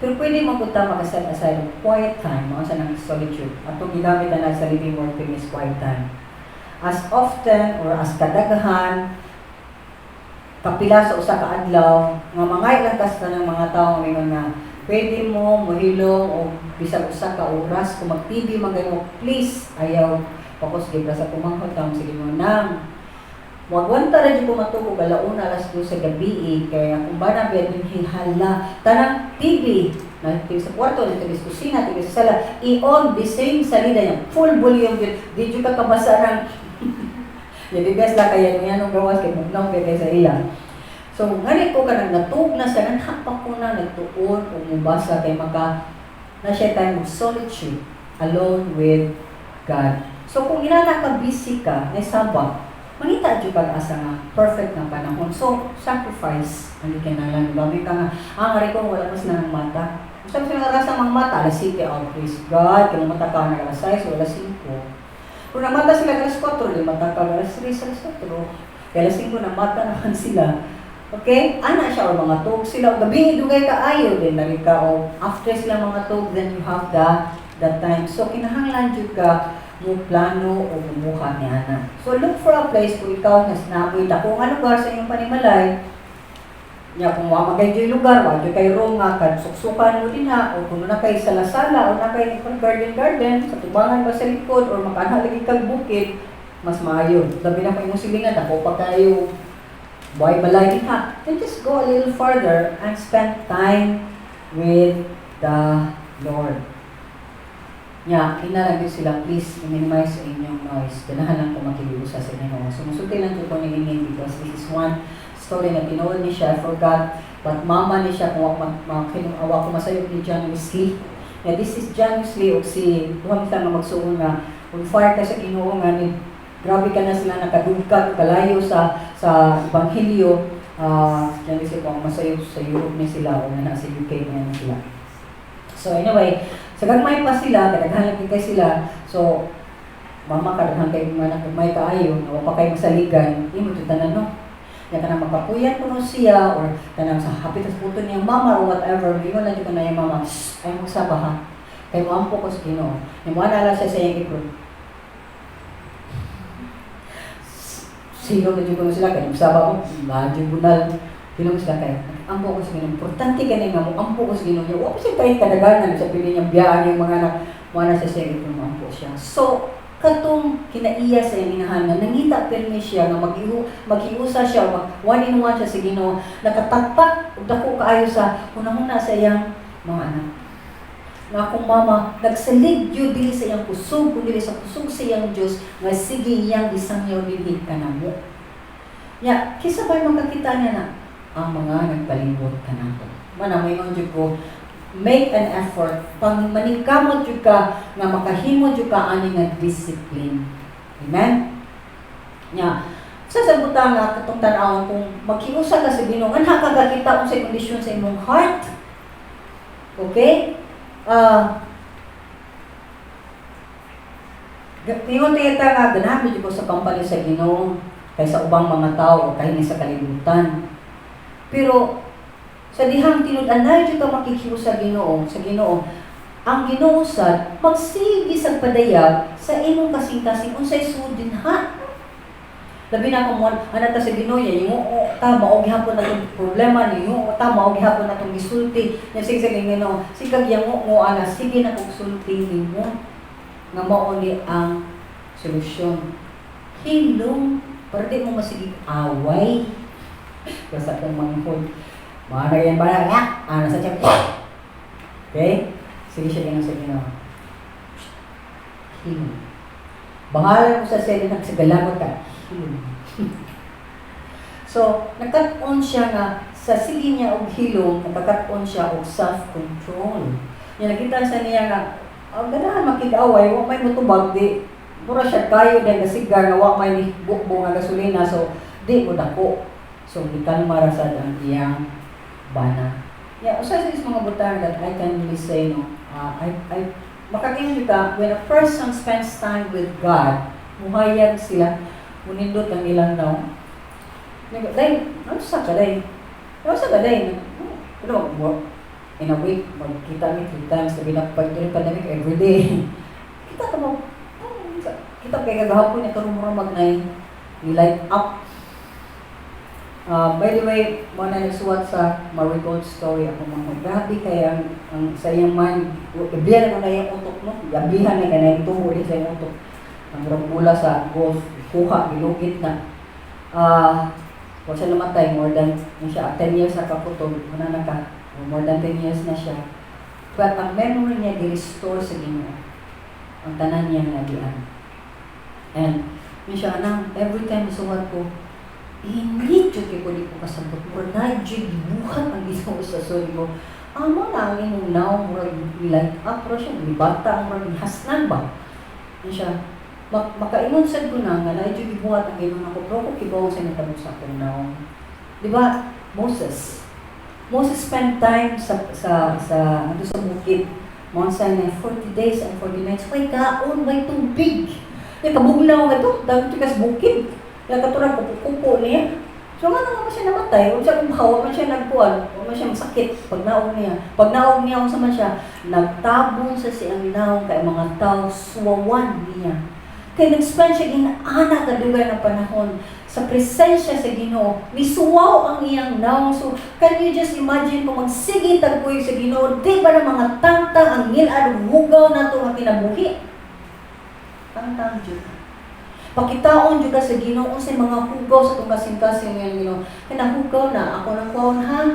Pero pwede mapunta mag-set aside ng quiet time, mga sa ng solitude. At itong ginamit na sa living working is quiet time. As often or as kadaghan, kapila sa usa ka adlaw, nga mangay lang kas ng mga tao ngayon na pwede mo mohilom o bisag usa ka oras kung mag-TV magano, please ayaw focus gyud sa pumanghod tam sige mo nang wagwanta ra jud ko matuko galauna alas 2 sa gabi kaya kung bana biya din hihala tanang TV na sa kwarto dito sa kusina dito sa sala i-on the same salida niya full volume di jud ka kabasa ng Jadi best lang kaya niya nung gawas kay mugnaw kay sa ila. So ngani ko kanang natug na sa naghapak ko na nagtuon o mubasa kay maka na siya time of solitude alone with God. So kung inana ka busy ka, na sabak, mangita jud kag asa nga perfect nga panahon. So sacrifice ang kinahanglan gamit ka nga ang ari ko wala mas nang mata. Gusto ko nga rasa mang mata alas 7 please God, kung mata ka na alas 6 wala 5. Kung namata sila alas 4, di mata ka alas 3, alas 4. Kaya alas 5 namata naman sila. Okay? Ana siya o mga tug sila. Gabi dugay ka ayo din lagi ka o after sila mga tug, then you have that time. So kinahanglan jud ka mo plano o bumuha ni ana. So look for a place kung ikaw nas namoy dako nga lugar sa inyong panimalay. Nya kung wa magay jud lugar, wa jud kay room nga kad suksukan mo din ha o kung na kay sala-sala o na kay garden sa tubangan ba sa likod or makaanha lagi kag bukid, mas maayo. Labi na kay imong silingan ako pa kayo buhay balay din ha. Then just go a little further and spend time with the Lord. Nya, kinalagay sila, please minimize sa inyong noise. Ganahan lang ko makilusa sa inyo. Sumusulti lang ko ni Ingin because this is one story na tinuod ni siya. I forgot but mama ni siya kung awa ko masayog ni John Wesley. Yeah, this is John Wesley o si Tuhan kita nga magsuon nga kung fire ka sa Ginoo nga ni grabe ka na sila nakadugkag kalayo sa Ebanghelyo. John Wesley kung masayog sa Europe ni sila o na sa UK na sila. So anyway, sa gagmay pa sila, kadaghan kay sila. So mama kadaghan kay mga nagmay kaayo, nawa pa kay masaligan, imo jud tanan no. Ya kanang makapuyan ko siya or kanang sa hapit sa puto niyang mama or whatever, mingon na jud ko na yung mama, ay mo sa baha. Kay mo ampo ko sa Ginoo. Yung mga nala siya sa iyang ikron. Sino na jud ko sila kay usaba ko, medyo bunal. Sino sila kay ampo ko sa Ginoo. Importante kani nga mo ampo ko sa Ginoo. Wa pa siya kay kadaganan sa pili niyang biyaan yung mga na sa iyang ikron mo ampo siya. So katong kinaiya sa iyang inahan nga nangita pirmi siya nga maghiusa siya one in one siya sa Ginoo, nakatakpak ug dako kaayo sa hunahuna sa iyang mga anak. Nga akong mama nagsalig jud dili sa iyang kusog kundi sa kusog sa iyang Dios nga sige iyang gisangyaw dinhi kanamo. Ya, kisa ba makakita niya na ang mga nagpalibot kanako. Manamay jud ko make an effort pang maningkamot jud ka nga makahimo jud ka ani nga discipline. Amen. Nya, sa butang nga katong tan-awon kung maghiusa ka sa Ginoo, anha ka kakita unsay kondisyon sa imong heart. Okay? Tingon tiyata nga ganahan jud ko sa company sa Ginoo kaysa ubang mga tao o kahini sa kalibutan. Pero sa dihang tinud-anay jud ka makikius sa Ginoo, ang Ginoo sad magsige sa padayag sa imong kasing-kasing unsay sudin ha. Labi na kung ana ta sa Ginoo yung ta mao gihapon na tong problema niyo, ta mao gihapon na tong gisulti. Nya sige sa Ginoo, sigag yang mo ana sige na kog sulti nimo nga mao ni ang solusyon. Hilong, para di mo masigig away. Basta kang manghod. Mga yan ba nga? Ano sa tiyan? Okay? Sige siya ganun sa Ginoo. Hilong. Bahala mo sa sila sa galagot ka. So, nagkat-on siya nga sa sige niya og hilong, nagkat-on siya og self-control. Yan nakita sa niya nga ganahan makig-away, wa may motubag di. Mura siya kayo dahil nasigar nga wa may bukbo nga gasolina, so di mo dako. So, di kalmara sa ang iyang bana. Yeah, usa sa mga butang that I can really say, no, makakingin ka, when a person spends time with God, muhayag sila, munindot ang ilang daw. Day, ano sa ka, day? Ano sa ka, day? Pero, in a week, magkita mi 3 times, sabi na during pandemic, every day. Kita ka mo, kita kaya kagahapon niya karumura mag-9, light up. By the way, muna nagsuwat sa Marigold story ako mga grabe kaya ang sa iyang mind, ibihan mo na yung utok mo, yabihan na ganyan ito ulit sa iyong utok. Ang mula sa golf, kuha, bilugit na. Huwag siya namatay, more than 10 years na kaputog, more than 10 years na siya. But ang memory niya, i-restore sa Ginoo. Ang tanan niya nagian. And, yun siya, anang, every time suwat ko, hindi jud ko di ko kasabot mo na jud buhat ang Ginoo sa soul ko. Amo na ang imong now murag light up ro siya libata ang murag hasnan ba. Ano siya makaingon sad ko na nga na jud buhat ang Ginoo nako pero ko kibaw sa natabo sa akong now. Di ba? Moses spent time sa ano sa bukid Mount Sinai 40 days and 40 nights. May kaon, may tubig. May kabugnaw nga to, dahil ito kas bukid. Kaya katurang kupo niya. So nga naman siya namatay, huwag siya kumbawa, man siya nagkuhan, huwag man siya masakit pag naog niya. Pag naog niya, kung man siya, nagtabon sa siyang naong kay mga tao, suwawan niya. Kaya nag-spend siya ginaana ka lugar ng panahon sa presensya sa Ginoo. Misuwaw ang iyang naong. So, can you just imagine kung magsige tagpoy sa Ginoo, di ba ng mga tangtang ang ngilad, hugaw na ito ang kinabuhi? Tangtang Diyos. Pakitaon juga sa Ginoo unsay mga hugaw sa tong kasing-kasing ngayon Ginoo. Kana hugaw na ako nang kuon ha.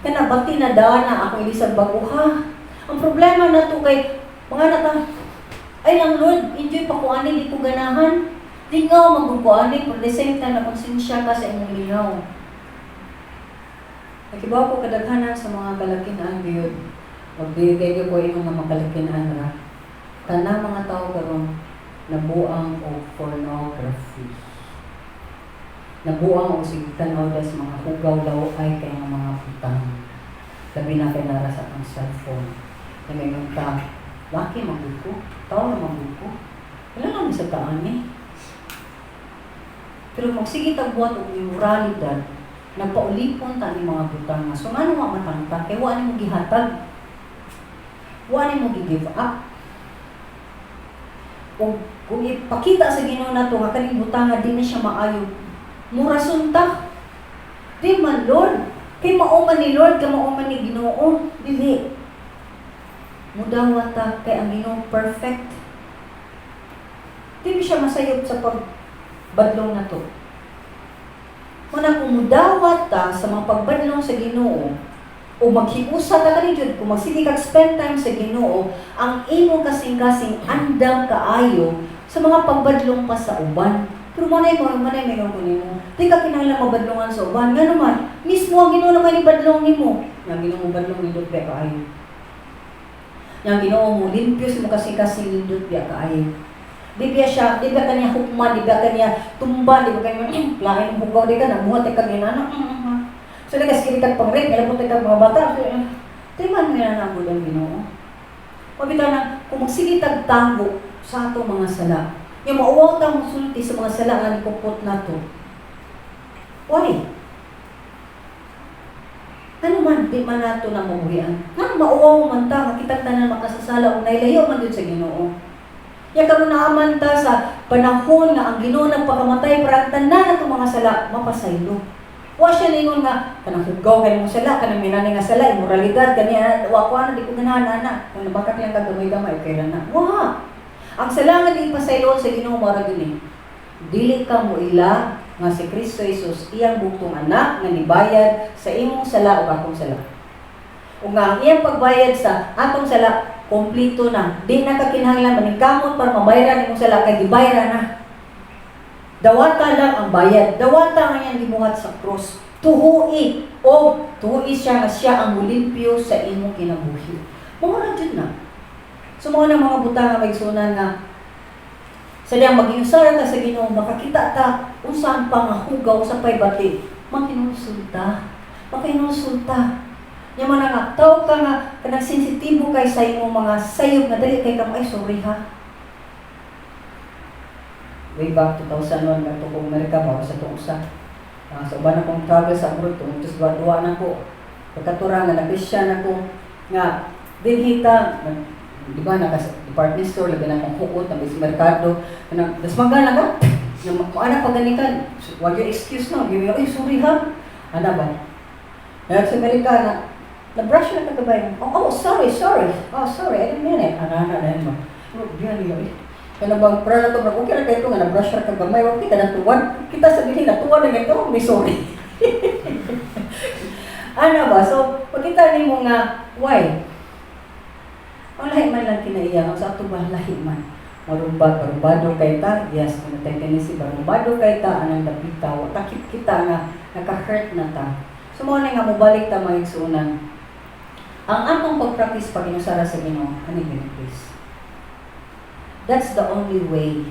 Kana bati na dana ako ilisag bago ha. Ang problema nato kay mga nata ay lang Lord, enjoy pa ko ani di ko ganahan. Lingaw magkuani for the same time na konsensya ka sa imong lingaw. Nakibaw ko kadaghanan sa mga kalakinaan gyud. Magbigay ko imong mga kalakinaan ra. Kana mga tao karon nabuang o pornography. Nabuang o sigitan o des mga hugaw daw ay kaya mga putang. Labi na kay nara sa ang cellphone. Na may mga laki magbuko, tao na magbuko. Wala naman sa taan eh. Pero magsige tag buhat og immoralidad, nagpaulipon ta ni mga butang. So ano nga matangtang kay wa nimo gihatag. Wa nimo gi-give up. Kung ipakita sa Ginoo nato nga kaning butang di na siya maayo, murason ta. Di man Lord, kay mao man ni Lord, kay mao man ni Ginoo, dili. Mudawat ta kay ang Ginoo perfect. Di siya masayop sa pagbadlong nato. Muna kung mudawat ta sa mga pagbadlong sa Ginoo, o maghiusa ta kani jud kung magsige kag spend time sa Ginoo, ang imo kasing-kasing andam kaayo sa mga pagbadlong pa sa uban. Pero manay mayon ko nimo. Di ka kinahanglan mabadlongan sa uban. Nga naman, mismo ang Ginoo naman ibadlong nimo. Yang Ginoo mo badlong nindot biya kaayo. Yang Ginoo mo limpyo sa mga kasing-kasing nindot biya kaayo. Di biya siya, di biya kanya hukman, di biya kanya tumba, di biya kanya lain hugaw di ka na muhat ka ginana. So nagkasakit kag pang-rate, nalapot kag mga bata. Timan nila na ang bulang Ginoo. Pabita na, kung magsige tagtango sa ato mga sala, yung mauwaw ta musulti sa mga sala nga nikupot nato. Why? Ano man, di man nato na mabuhian. Nga mauwaw man ta, makitag tanan makasasala o nailayo man dun sa Ginoo. Ya karon naaman ta sa panahon nga ang Ginoo nagpakamatay para ang tanan natong mga sala mapasaylo. Wa siya ningon nga kanang hugaw kay mong sala, kanang minani nga sala, immoralidad kaniya, wa ko na di ko ganahan na. Kung nabakat lang kag gamay-gamay kay na. Wa. Ang sala nga di pasaylo sa Ginoo mara gini. Dili ka mo ila nga si Kristo Jesus iyang buktong anak nga nibayad sa imong sala o akong sala. Ug nga ang iyang pagbayad sa atong sala kompleto na. Di na ka kinahanglan maningkamot para mabayaran imong sala kay gibayaran na. Dawata lang ang bayad. Dawata nga yan gibuhat sa cross. Tuhui. O tuhui siya nga siya ang mulimpyo sa imong kinabuhi. Mga dyan na. So mga mga butang nga maigsunan nga sadyang mag-iusara ka sa Ginoo, makakita ta unsaan pa nga hugaw sa paybati. Makinulsulta. Makinulsulta. Yaman nga, tao ka nga kanang sensitibo kay sa imong mga sayop nga dali kay ka ay sorry ha. Way back 2001 nga kong Amerika ba sa itong usa. So ba na kong travel sa abroad itong just duwa na ko. Pagkatura nga nag-Christian ako nga dinhita, di ba naka-department store, labi na akong hukot, nabis merkado, dasmaga na ka, maana pa ganikan, wag yung excuse na, give me, ay sorry ha, ano ba? Sa Amerika na-brush na kagabay, oh sorry, I didn't mean it, ano dahil mo, diyan niyo Kaya bang para na ito, okay na kayo nga, na-brush na kagamay, wag kita natuwan. Kita sabihin, natuwan na ganito, may sorry. Ano ba? So, pagkita niyo mo nga, why? Ang lahi man lang kinaiyak, sa ato ba lahi man? Marumbado kay ta, yes, kung natay si marumbado kay ta, anang napita, takip kita nga, naka-hurt na ta. So, mo na nga, mabalik ta mga igsunan. Ang atong pag-practice pag inusara sa Ginoo, ano yun, please? That's the only way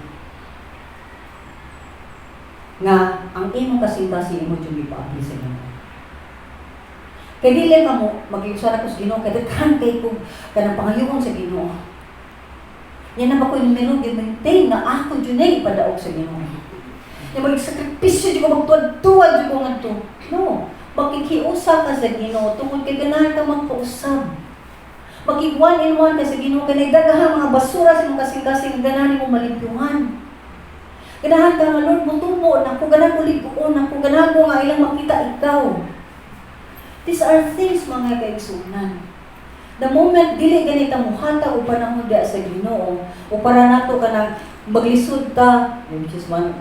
nga ang imong kasing-kasing imo jud ipaabli sa Ginoo. Kay dili ka mo mag-iusara ko sa Ginoo kay daghan kay ko kanang pangayuon sa Ginoo. Yan na ba ko numero gi-maintain na ako jud ay padaog sa Ginoo. Yung mag-sakripisyo jud ko magtuad-tuad jud ko ngadto. No, makikiusa ka sa Ginoo tungod kay ganahan ka magpausab. Magig one in one kasi Ginoo kanay daghan mga basura sa mga kasing-kasing ganahan mo malimpyuhan. Ganahan ka nga Lord mutubo na ko ganahan ko lipuon na ko ganahan ko nga ilang makita ikaw. These are things mga kaigsunan. The moment dili ganita mo hata o panahon dia sa Ginoo o para nato kanang maglisod ta, which is one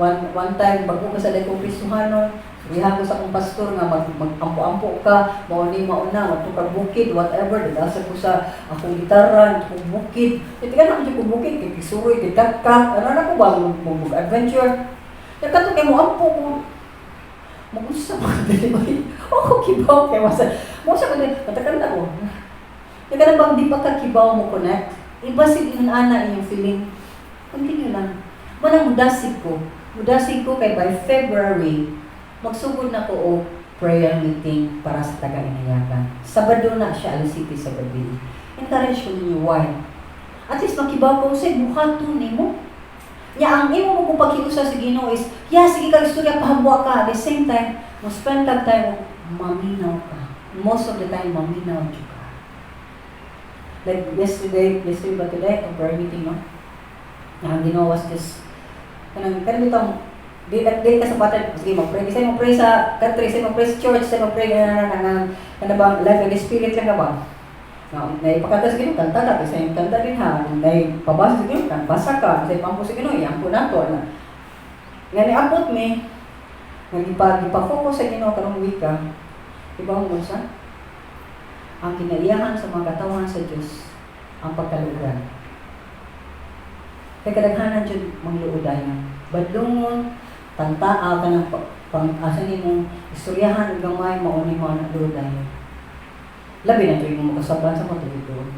time bago ka sa dakong Kristohanon, rihan ko sa akong pastor nga mag-ampo-ampo ka, mauna, mato kag bukid, whatever, dadasa ko sa akong gitara, akong bukid. Ito ka na akong bukid, kay kisuroy, kay kakak, ano na ko ba, mag-adventure. Nagkato kay mo ampo ko. Mag-usa mga dali. Oh, kibaw kay masa. Masa ko din, matakanda ko. Nagkana bang di pa ka kibaw mo connect? Iba si inana inyong feeling. Continue lang. Manang mudasig ko. Mudasig ko kay by February, magsugod na ko o prayer meeting para sa taga-inayakan. Sabado na siya, alas 7 sa gabi. Encourage ko ninyo, why? At least makibaw ko sa buhato ni mo. Nya ang imo mo kung pagkiusa sa Ginoo is, sige kag istorya pahabwa ka. At the same time, mo spend kag time maminaw ka. Most of the time, maminaw jud ka. Like yesterday ba today, itong prayer meeting, no? Ang Ginoo was just, kanang bitang, di ka sa pattern, sige mag-pray. Kasi mag-pray sa country, sige mag-pray sa church, sige mag-pray bang life and spirit lang ka ba? Naipakanta sa Ginoo, kanta ka, kasi yung kanta din ha, naipabasa sa Ginoo, basa ka, kasi pampo sa Ginoo, yan po nato na. Nga niabot me, nagipafocus sa Ginoo karong wika, iba mo sa ang kinaiyahan sa mga katawan sa Diyos, ang pagkalugan. Kaya kadaghanan dyan mangluodayan. Badlungon, tantaa ka ng pang-asa ni mong istoryahan, gamay, mauni mo ang luodayan. Labi na ito yung makasablan sa matulog doon.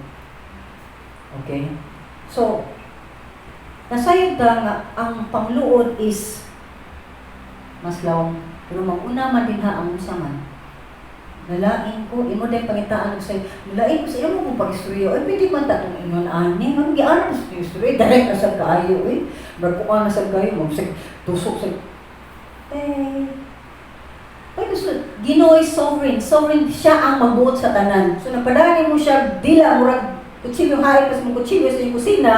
Okay? So, nasayod nga ang pangluod is mas lawang. Pero mag-una man din ha ang usaman. Nalain ko, imo din pangitaan ko sa'yo. Nalain ko sa iyo mo kung pag-istoryo. Ay, pwede man tatong inon ani. Mag-giaan mo sa istoryo. Direct na sa kaayo eh. Magkuha na sa kayo. Tusok sa... Ay, gusto, Ginoo is sovereign. Sovereign siya ang mabuot sa tanan. So, napadaanin mo siya, dila, murag, kutsilyo harit, pas mo kutsilyo sa iyong kusina,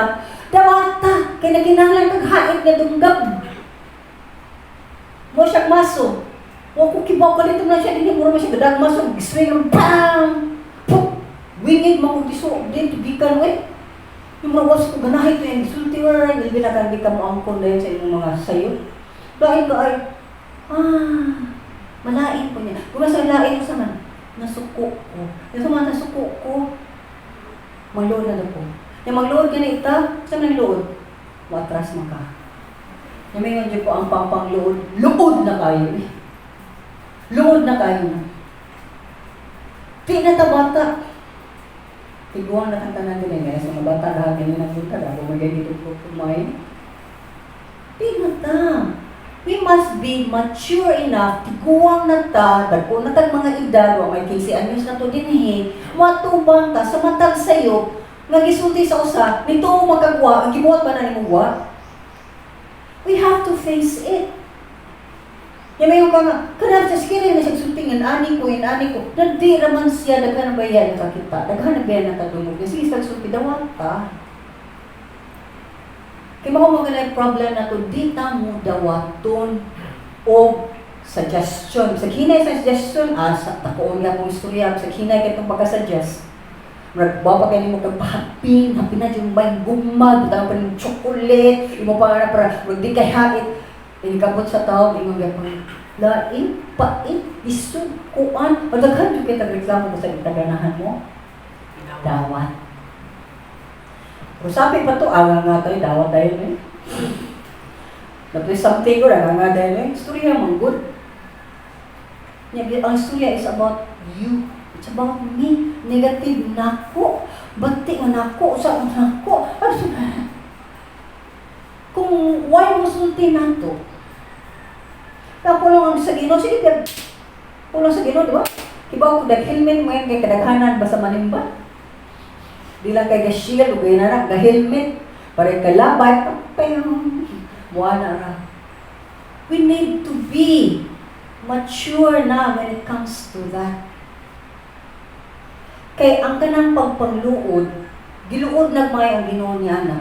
dawata, kaya naginahlan kag-hait nga dunggab. Mo siya maso. Mo ko kibaw ka dito na siya, hindi mo naman siya gadag maso, giswing ng bang! Puk! Wingid, makudiso, din, tubikan, eh. Yung mga was ko, ganahin ko yung gisulti, hindi na kan di ka mo angkon dahil sa inyong mga sayo. Dahil ka ay, malain ko niya. Kung nasa lain ko sa man, nasuko ko. Yung sa mga nasuko ko, maglood na po. Yung maglood ka na ita, saan nang lood? Matras mo ka. Yung may nga po ang pampang-lood, lood na kayo eh. Lood na kayo. Di na tabata. Tiguang na kanta natin eh. Sa mga bata lahat ganyan ang punta. Ako magay dito po kumain. Di na ta. We must be mature enough, tiguang na ta, dagko na tag mga edad, o may 15 anyos na to dinhi, matubang ta, sa matag sayo, nagisulti sa usa, nito mo magkagwa, ang gibuhat ba na ni mong we have to face it. Yung may ka nga, kanang sa skiri na siya sultingan, ani ko, nadi raman siya, daghan na ba yan nakakita, daghan na ba yan nakadungog, sige, sulti dawat ta. Kaya mo mga problem na to, di ta mo dawaton o suggestion. Sa hinay sa suggestion, sa takoon nga kong istorya, sa hinay ka itong pagka-suggest. Magbaba kayo mo kang hapin na yung may gumag, butang pa ng chocolate, imo pa nga na para magdi kay hait, inikabot sa tao, imo nga pang lain, pain, isukuan, madaghan yung kita reklamo mo sa itaganahan mo, dawat. Usapin pa to, nga tayo, dawat tayo eh. Napres something ko, nga tayo eh. Istorya mong good. Ang istorya is about you. It's about me. Negative, nako. Bati, nako. Sa nako. Kung why mo sulti na to? Tapos lang sa Ginoo, sige, pulang sa Ginoo, di ba? Kibaw ko, helmet mo yan kay kadaghanan, basta manimba. Di lang kay ga-shield, o kaya na ga-helmet, para kalabay, muha na ra. We need to be mature na when it comes to that. Kay ang kanang pagpangluod, giluod nagmay ang Ginoo niya na.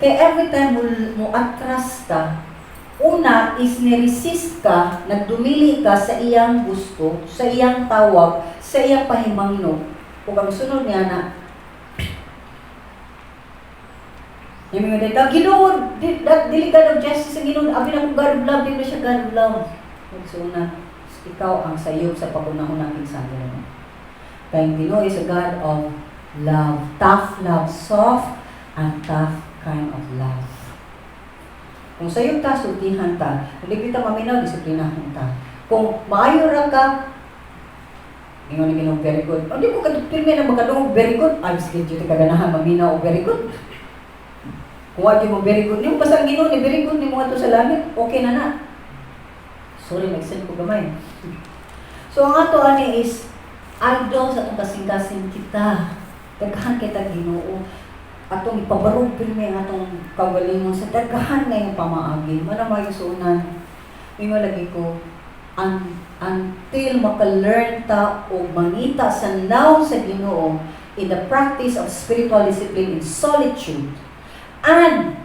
Kay every time mo atras ka, una is niresist ka, nagdumili ka sa iyang gusto, sa iyang tawag, sa iyang pahimangno. Kung ang sunod niya na, yung mga dito, Ginoo, dili God of justice ang Ginoo, abi na kong God of love, di na siya God of love. Magsuna, ikaw ang sayop sa pagunahon ng pinsan mo. Kaya Ginoo is a God of love, tough love, soft and tough kind of love. Kung sayop ta, sultihan ta. Kung di kita maminaw, disiplinahan ta. Kung maayo ra ka, ingon ni Ginoo, very good. O di ko kadupirme na magkadong very good. Ay, sige, dito kaganahan, maminaw, very good. Kung wagi mo very good, yung pasang Ginoo ni very good ni mga to sa langit, okay na na. Sorry, nag-send ko gamay. So, ang ato ani is, idol sa itong kasing-kasing kita. Daghan kita Ginoo. atong ipabarog pirmi ang atong kaugalingon sa daghan nga yung pamaagi. Manamay suunan, mingo lagi ko, until maka-learn ta o mangita sa naw sa Ginoo in the practice of spiritual discipline in solitude, and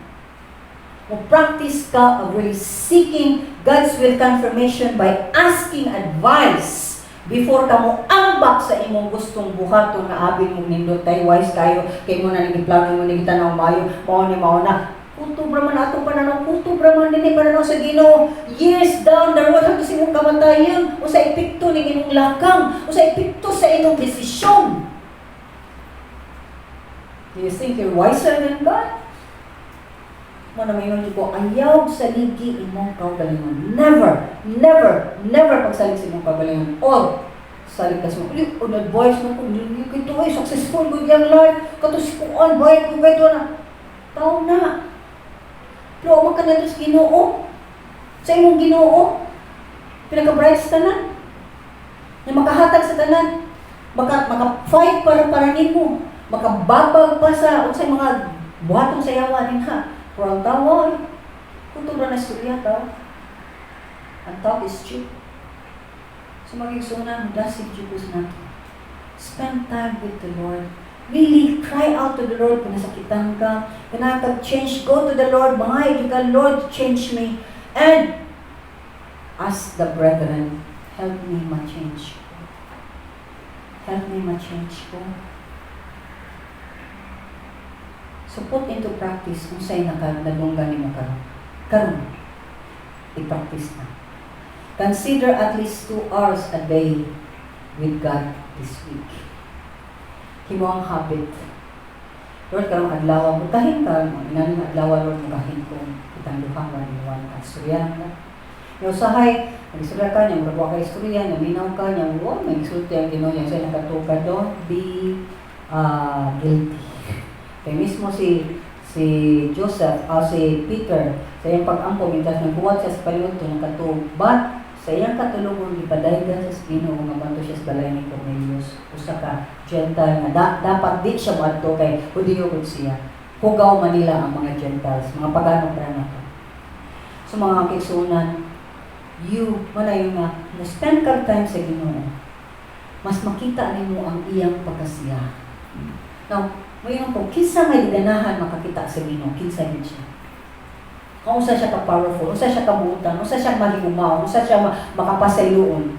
practice ka of really seeking God's will confirmation by asking advice before ka mo ambak sa imong gustong buhaton na abin mong nindot tay wise kayo kay mo na naging plano mo naging tanaw mayo mao na kuto braman ato pananaw kuto braman dinhi pananaw sa Ginoo years down the road hangtod sa imong kamatayon o sa epekto ning imong lakang o sa epekto sa imong desisyon. Do you think you're wiser than God? Muna may nung ko, ayaw saligi imong kaugalingon. Never, never, never pagsalig sa imong kaugalingon. Or, salig ka sa mga, on-advise mo kung hindi ito ay successful good yung life. Katos ko on, bayad ko kayo na. Tao na. Pero umang ka na sa Ginoo. Sa imong Ginoo. Pinaka-bright sa tanan. Na makahatag sa tanan. Maka-fight para nimo. Makababag pa sa mga buhatong sayawan din ha. Kurang tawa, kung na istorya tao. Ang talk is cheap. So magigsunan, dasig Diyos natin. Spend time with the Lord. Really cry out to the Lord kung nasakitan ka. Kung nakag-change, go to the Lord. Mga ka, Lord, change me. And ask the brethren, help me ma-change ko. Help me ma-change ko. So put into practice kung sa'yo nagunggan mo karon. I-practice na. Consider at least 2 hours a day with God this week. Himo ang habit. Lord, karong adlaw mo kahin ka, inaning adlaw Lord mo kahin ko kitang duhang maniwan ka. Istorya na. Yung usahay, nag-istorya ka niya, magagawa ka istorya, naminaw ka niya, may isulti ang Ginoo niya, sa'yo nakatuka doon, be guilty. Kaya mismo si Joseph, si Peter, sa iyang pag-ampo, mintas nagbuhat siya sa paliwag ito ng katulog. But, sa iyang katulungon, ipadaygan sa Ginoo nga banto siya sa balay ni Cornelius. Usa ka Gentile na dapat di siya madto kay Hudiyo gud siya. Hugaw Manila ang mga Gentiles, mga pagano para na to. So mga kaigsunan, manayon na spend ka time sa Ginoo. Mas makita nimo ang iyang pagkasiya. Now, mayroon po, kinsa may ganahan makakita sa Ginoo, kinsa din siya. Kung usa siya ka-powerful, usa siya kabuutan, usa siya maligumaw, usa siya makapasayloon,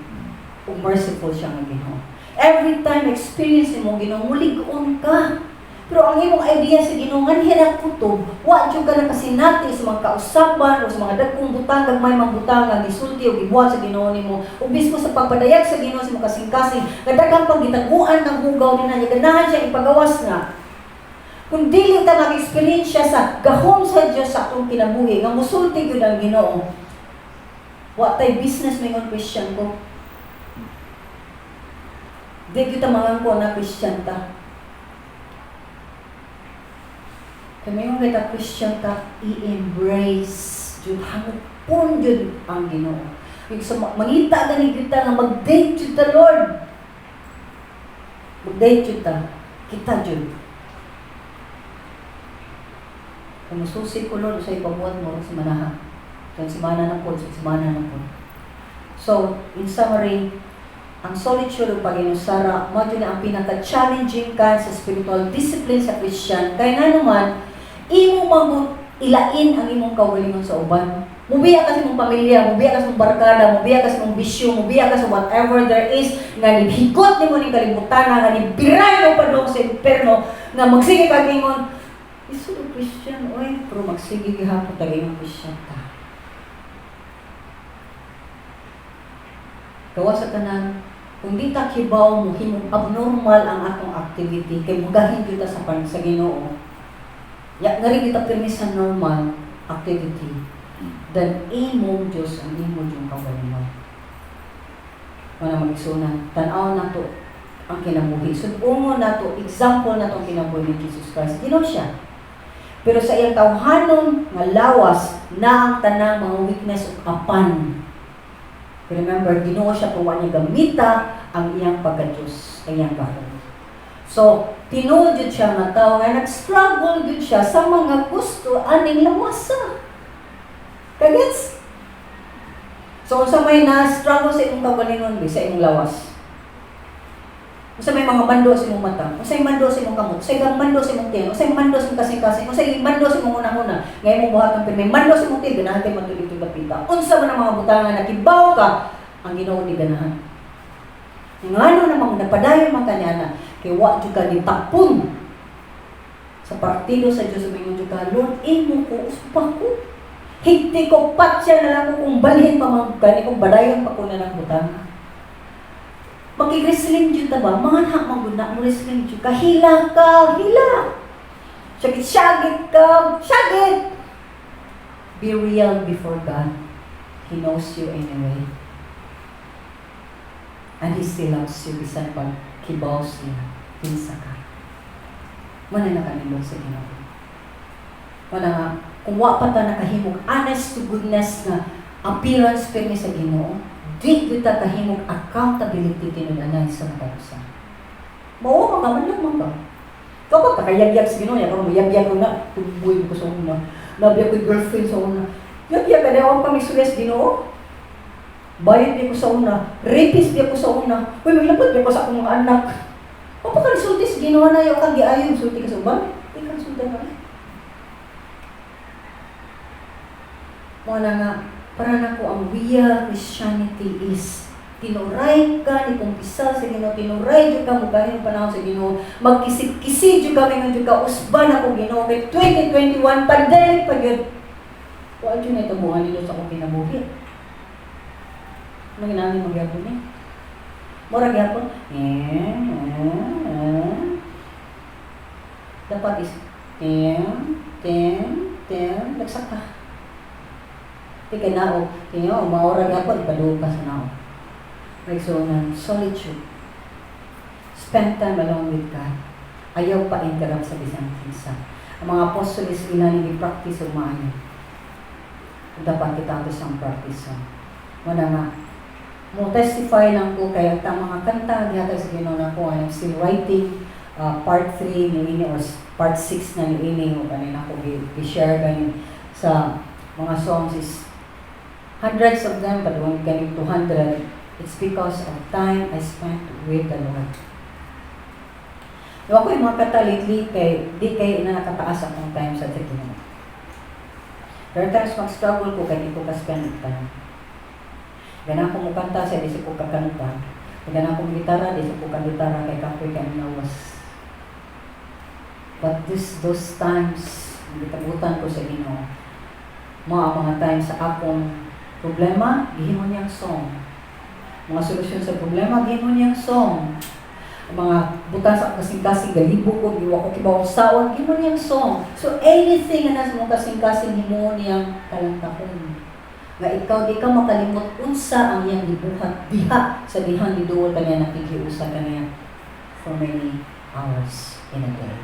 kung merciful siya ng Ginoo. Every time experience mo Ginoo, mulig-on ka. Pero ang imong idea sa Ginoo, nga hirap kutob, wa jud ka nakasinati sa mga kausaban o sa mga dagkong butang, gagmay mga butang nga gisulti o gibuhat sa Ginoo nimo. O bismo sa pagpadayag sa Ginoo sa mga kasing-kasing, kadaghang pag gitaguan ng hugaw nina, ganahan siya ipagawas na. Kung dili ka mag-experience sa gahom sa Diyos sa atong kinabuhi, nga musulti yun ang Ginoo, wa tay business may ngon Christian ko. Di kita mangan ko na Christian ta. Kaya mayroong kita Christian ta, i-embrace yun, hangupon yun ang Ginoo. Mangita gani kita nga mag-date yun ta Lord. Mag-date yun ta, kita yun. Kung susi ko Lord, sa ipabuhat mo sa manaha. Kung simana na po, simana na po. So, in summary, ang solitude o pag-inusara, mo na ang pinaka-challenging ka sa spiritual discipline sa Christian. Kaya nga naman, imo ilain ang imong kaugalingon sa uban. Mubiya ka sa imong pamilya, mubiya ka sa imong barkada, mubiya ka sa imong bisyo, mubiya ka sa whatever there is, nga nibhigot ni mo ni kalibutan, nga nibiray mo pa doon sa imperno, nga magsige ka gingon, iso do Christian, oy, pero magsige gihapon tagay ng Christian ta. Gawa sa tanan, kung di ta kibaw mo, abnormal ang atong activity, kay mugahin kita sa Ginoo. Ya, nga rin kita pirmi sa normal activity, then imong Diyos ang imong yung kaugalingon. Wala mag-isunan, tanaw na to ang kinabuhi. Subumo na to, example na to ang kinabuhi ni Jesus Christ. Ginoo siya. Pero sa iyang tawhanon nga lawas na ang tanang mga weakness ug apan. Remember, Ginoo siya kung niya gamita ang iyang pagka-Diyos, ang iyang gahom. So, tinuod yun siya nga tao nga nag-struggle yun siya sa mga gusto aning lawasa. Kagets? So, sa may na-struggle sa imong kaugalingon, sa imong lawas. Sa may mga mando sa imong mata, sa may mando sa imong kamot, sa may mando sa imong tiyan, sa may mando sa imong kasing-kasing, sa may mando sa imong unang-una, ngayon mong buhat ng may mando sa imong tiyan, ganahan kayo matulito lapita. Unsa man ang mga butangan na kibaw ka, ang Ginoo ni ganahan. Ngano namang napadayon man kaniana, kay wa jud ka ni tapon sa partido sa Dios sa mingon jud ka, Lord, imo ko uspa ko. Higti ko patya na lang ko kung balhin pa man kani kung badayon pa ko na ng butangan. Magigreslin dyan ta ba? Mga anak maguna mo wrestling dyan ka. Hila ka, hila. Syagit ka, syagit. Be real before God. He knows you anyway. And He still loves you. Bisan pag kibaw siya, pinsa ka. Mana na kanilong sa Ginoo. Mana nga, kung wa pa ta nakahimog, honest to goodness na appearance pa sa Ginoo, di kita kahimog accountability tinunanay sa matausan. Mao mga manlang mga. Kapag kakayag-yag sa Ginoo, kung mayag-yag ko na, tubuy ko sa una, nabiyag ko girlfriend sa una, yag-yag ka na ako kami sules Ginoo. Bayad di ko sa una, rapist di ko sa una, uy, maglapot di ko sa akong mga anak. O pa ka nisulti sa Ginoo na yung kang giayon, sulti ka sa uban, di ka nisulti ka. Mga nga, para na ko ang real Christianity is tinuray ka ni kumpisal sa Ginoo, tinuray jud ka mugahin ang panahon sa Ginoo, magkisig-kisig jud kami nga jud ka usban ako Ginoo kay 2021 pandemic pa gyud. Wa jud na itabuhan nilo sa akong kinabuhi. Ano ginani magyapon ni? Mura gyapon. Dapat is nagsaka. Tika nao, tingyo, maura gyapon ipaduog ka sa nao. So, solitude. Spend time alone with God. Ayaw pa interrupt sa bisang kinsa. Ang mga apostolis inani i-practice o maayo. Dapat kita ito siyang practice. Wala nga. Mo testify lang ko kaya ang mga kanta diya sa Ginoo na ko. I'm still writing part 3 ni ini or part 6 na ni ini o kanina ko i-share ganin sa mga songs is hundreds of them, but when getting to 200, it's because of time I spent with the Lord. Yung ako yung mga kata lately, di kayo na nakataas akong time sa Ginoo. There are times mag-struggle ko, kaya di ko ka-spend time. Ganang ko mukanta siya, di siya ko kakanta. Ganang ko gitara, di siya ko kagitara, kay kapoy ka nawas. But those times, gitagutan ko sa Ginoo, mga times sa akong problema, gihimo niyang song. Mga solusyon sa problema, gihimo niyang song. Mga butas sa kasing-kasing, galibo ko, giwa ko kibaw saon, gihimo niyang song. So anything na nasa mga kasing-kasing, gihimo niyang talantakon. Nga ikaw, di ka makalimot unsa ang iyang gibuhat diha sa dihang giduol kaniya nakikiusa kaniya for many hours in a day.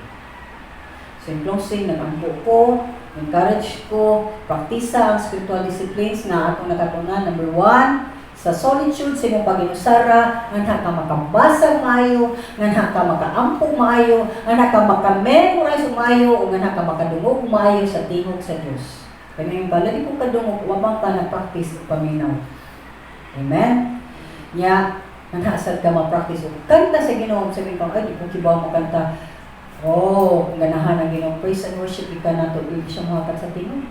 So in closing, nag-ampo ko, encourage ko, praktisa ang spiritual disciplines na atong nakatunan. Number 1, sa solitude, sa imong pag-inusara, nga ka makabasa maayo, nga ka makaampo maayo, nga ka makamemorize maayo, o nga ka makadungog maayo sa tingog sa Dios. Kaya yung bala, di kong kadungog, wabang ka na-practice o paminaw. Amen? Nya, nanasad ka ma-practice o kanta sa Ginoo, sabihin ko, ay, di kong kibaw mo kanta. Oh, ganahan ang Ginoo, praise and worship ka na to, hindi siya makakat sa tingog.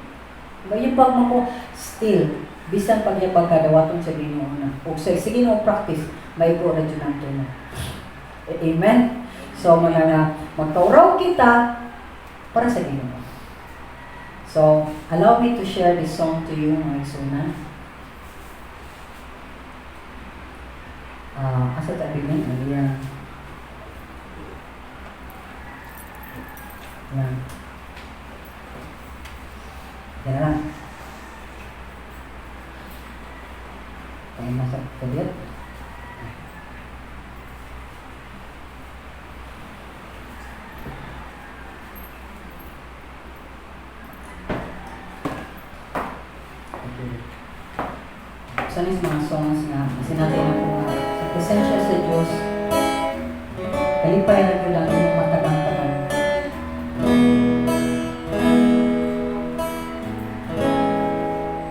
Ngayon pag mo still, bisan pag niya pagkadawaton sa Ginoo na. O sa Ginoo practice, may po na dyan ang tunan. Amen? So, magtauraw kita para sa Ginoo. So, allow me to share this song to you, mga igsunan. Asa tabi niya? Ayan. Yan. Yan lang. Ay, masak kabiat. Sanis mga songs na sinabi na po sa presensya sa Diyos Kalipay na nyo lang yung matagang tanan.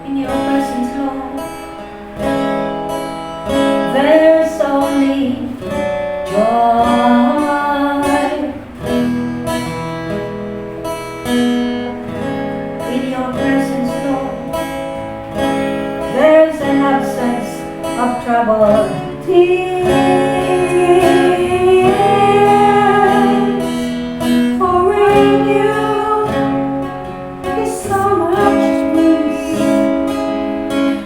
In your presence, Lord, There's only joy. in your presence, Lord, There's an absence of trouble. Tears. For in you is so much peace.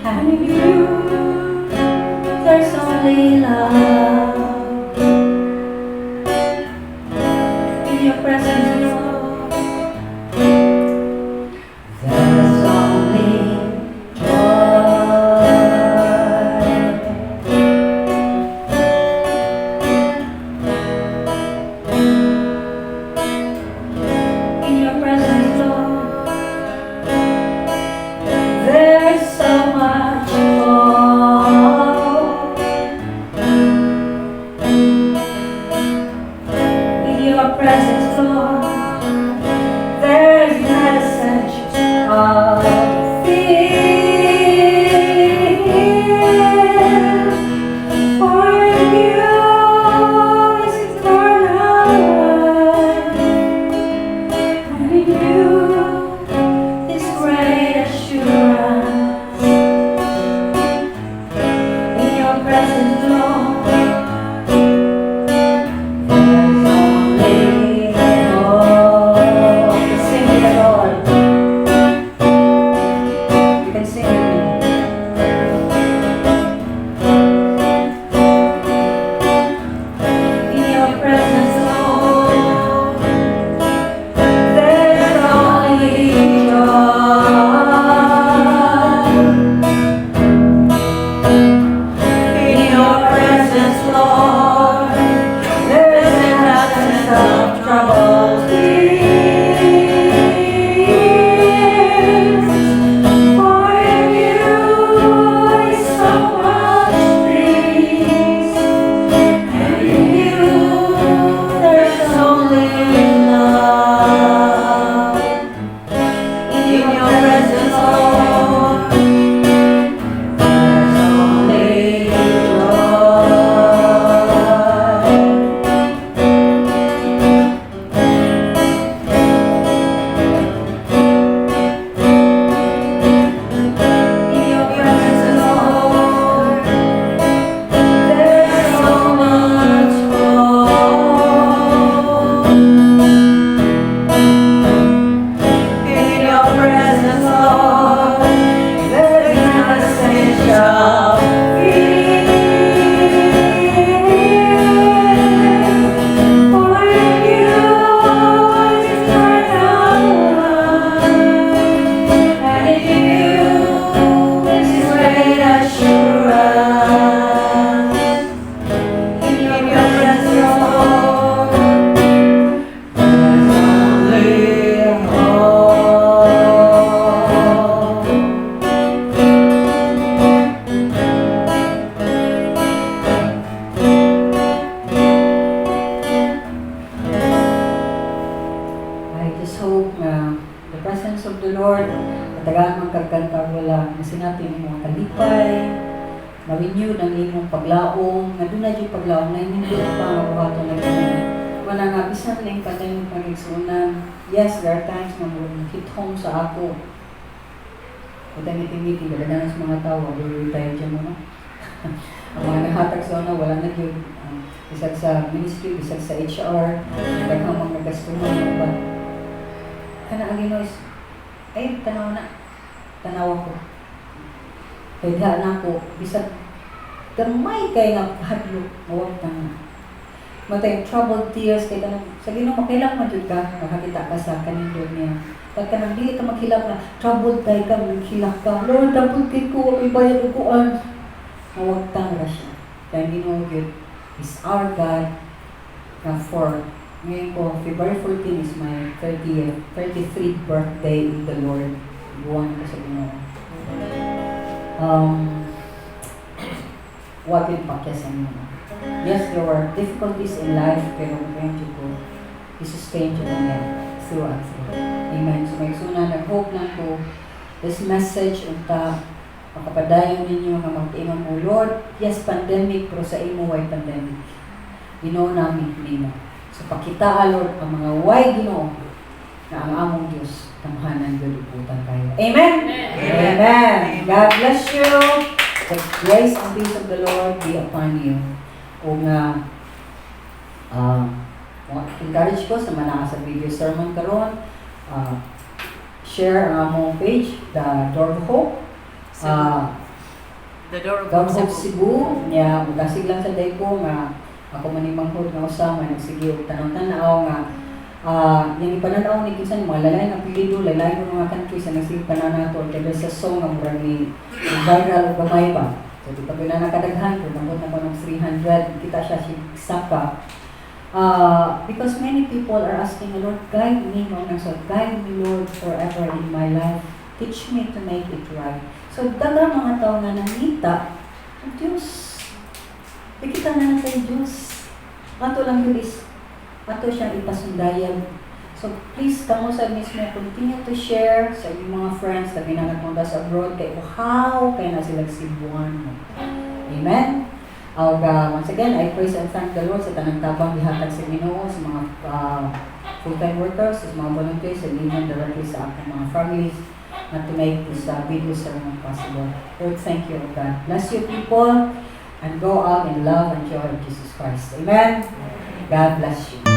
And in you there's only love. in your presence, Lord, There's only joy. in your presence, Lord, There's so much hope. in your presence, Lord, There's not a sense of fear. For in you is eternal life. And in you is great assurance. in your presence, Lord, There's only hope. Sing with the Lord. You can sing with me. in your presence, Lord, There's only joy. in your presence, Lord, There's an absence of trouble. Tears. For in you is so much peace. And in you there's only love. in your presence, Lord, There's only joy. in your presence, Lord, There's so much hope. in your presence, Lord, There's not a sense of fear. For in you is eternal life. And in you is great assurance. in your presence, Lord, There's only hope. I just hope na the presence of the Lord, matagaan mang kagkanta wala, na sinatin mo kalipay, ma-renew ng imong paglaong, na doon na yung paglaong, na hindi pa mabuhato na yun. Wala nga, bisan lang pa tayo ng pag-igsunan. Yes, there are times na mo hit home sa ako. Kung tayo meeting-meeting, dalagan sa mga tao, wala tayo dyan mo, no? Ang mga nahatag sa una, wala na yun. Bisag sa ministry, bisag sa HR, daghang mga gastuhan mo ba? Kana ang Ginois, ay, tanaw ako. Kaya diha na ako, bisag gamay kay nga hadlok, mawag na. Matay troubled tears, kay tanong, sa Ginoo makailang man jud ka, makakita ka sa kanindot niya. Pag ka nang dili ka maghilak na, troubled kay ka, maghilak ka, Lord, troubled kay ko, may bayad ko an. Mawag na siya. Kaya Ginoo yun, is our God na for ngayon po, February 14 is my 33rd birthday in the Lord. Buwan ko sa Ginoo. Wag yun pakyasan mo. Yes, there were difficulties in life, pero medyo ko i-sustain siya namin through and through. Amen. So may suna, nag-hope lang ko this message unta makapadayon ninyo nga mag-ingon mo, Lord, yes, pandemic, pero sa imo way pandemic. Ginoo namin nimo. So pakita, Lord, ang mga way Ginoo na ang among Diyos tamhanan gyud ibutan kayo. Amen. Amen. God bless you. The grace and peace of the Lord be upon you. Kung encourage ko sa mga sa video sermon karon, share ang among page, The Door of Hope. The Door Door of of Hope Cebu. Nya mugasig lang sa day ko nga ako manimanghod nga usama nagsige og tanong-tanaw nga yung ipananaw ni kinsan mga lalay na apelido, lalay ng mga country sa nagsige pananato kaya sa song nga murag ni viral o gamay ba. So di pa nakadaghan kung nabot na ko ng 300 kita siya saka. Because many people are asking, Lord, guide me, so guide me, Lord, forever in my life. Teach me to make it right. So, daga mga tao nga nangita, ang Diyos, bikita na natin Diyos. Ato lang Diyos, ato siyang ipasundayan. So, please, kamo sa mismo, continue to share sa inyong mga friends na pinanagpunta sa abroad, kay how kaya na sila sibuan mo. Amen? Once again, I praise and thank the Lord sa tanang tabang gihatag sa Ginoo sa mga full-time workers, sa mga volunteers, and even directly sa aking mga families na to make this video sermon possible. Lord, thank you, God. Bless you people and go out in love and joy of Jesus Christ. Amen? God bless you.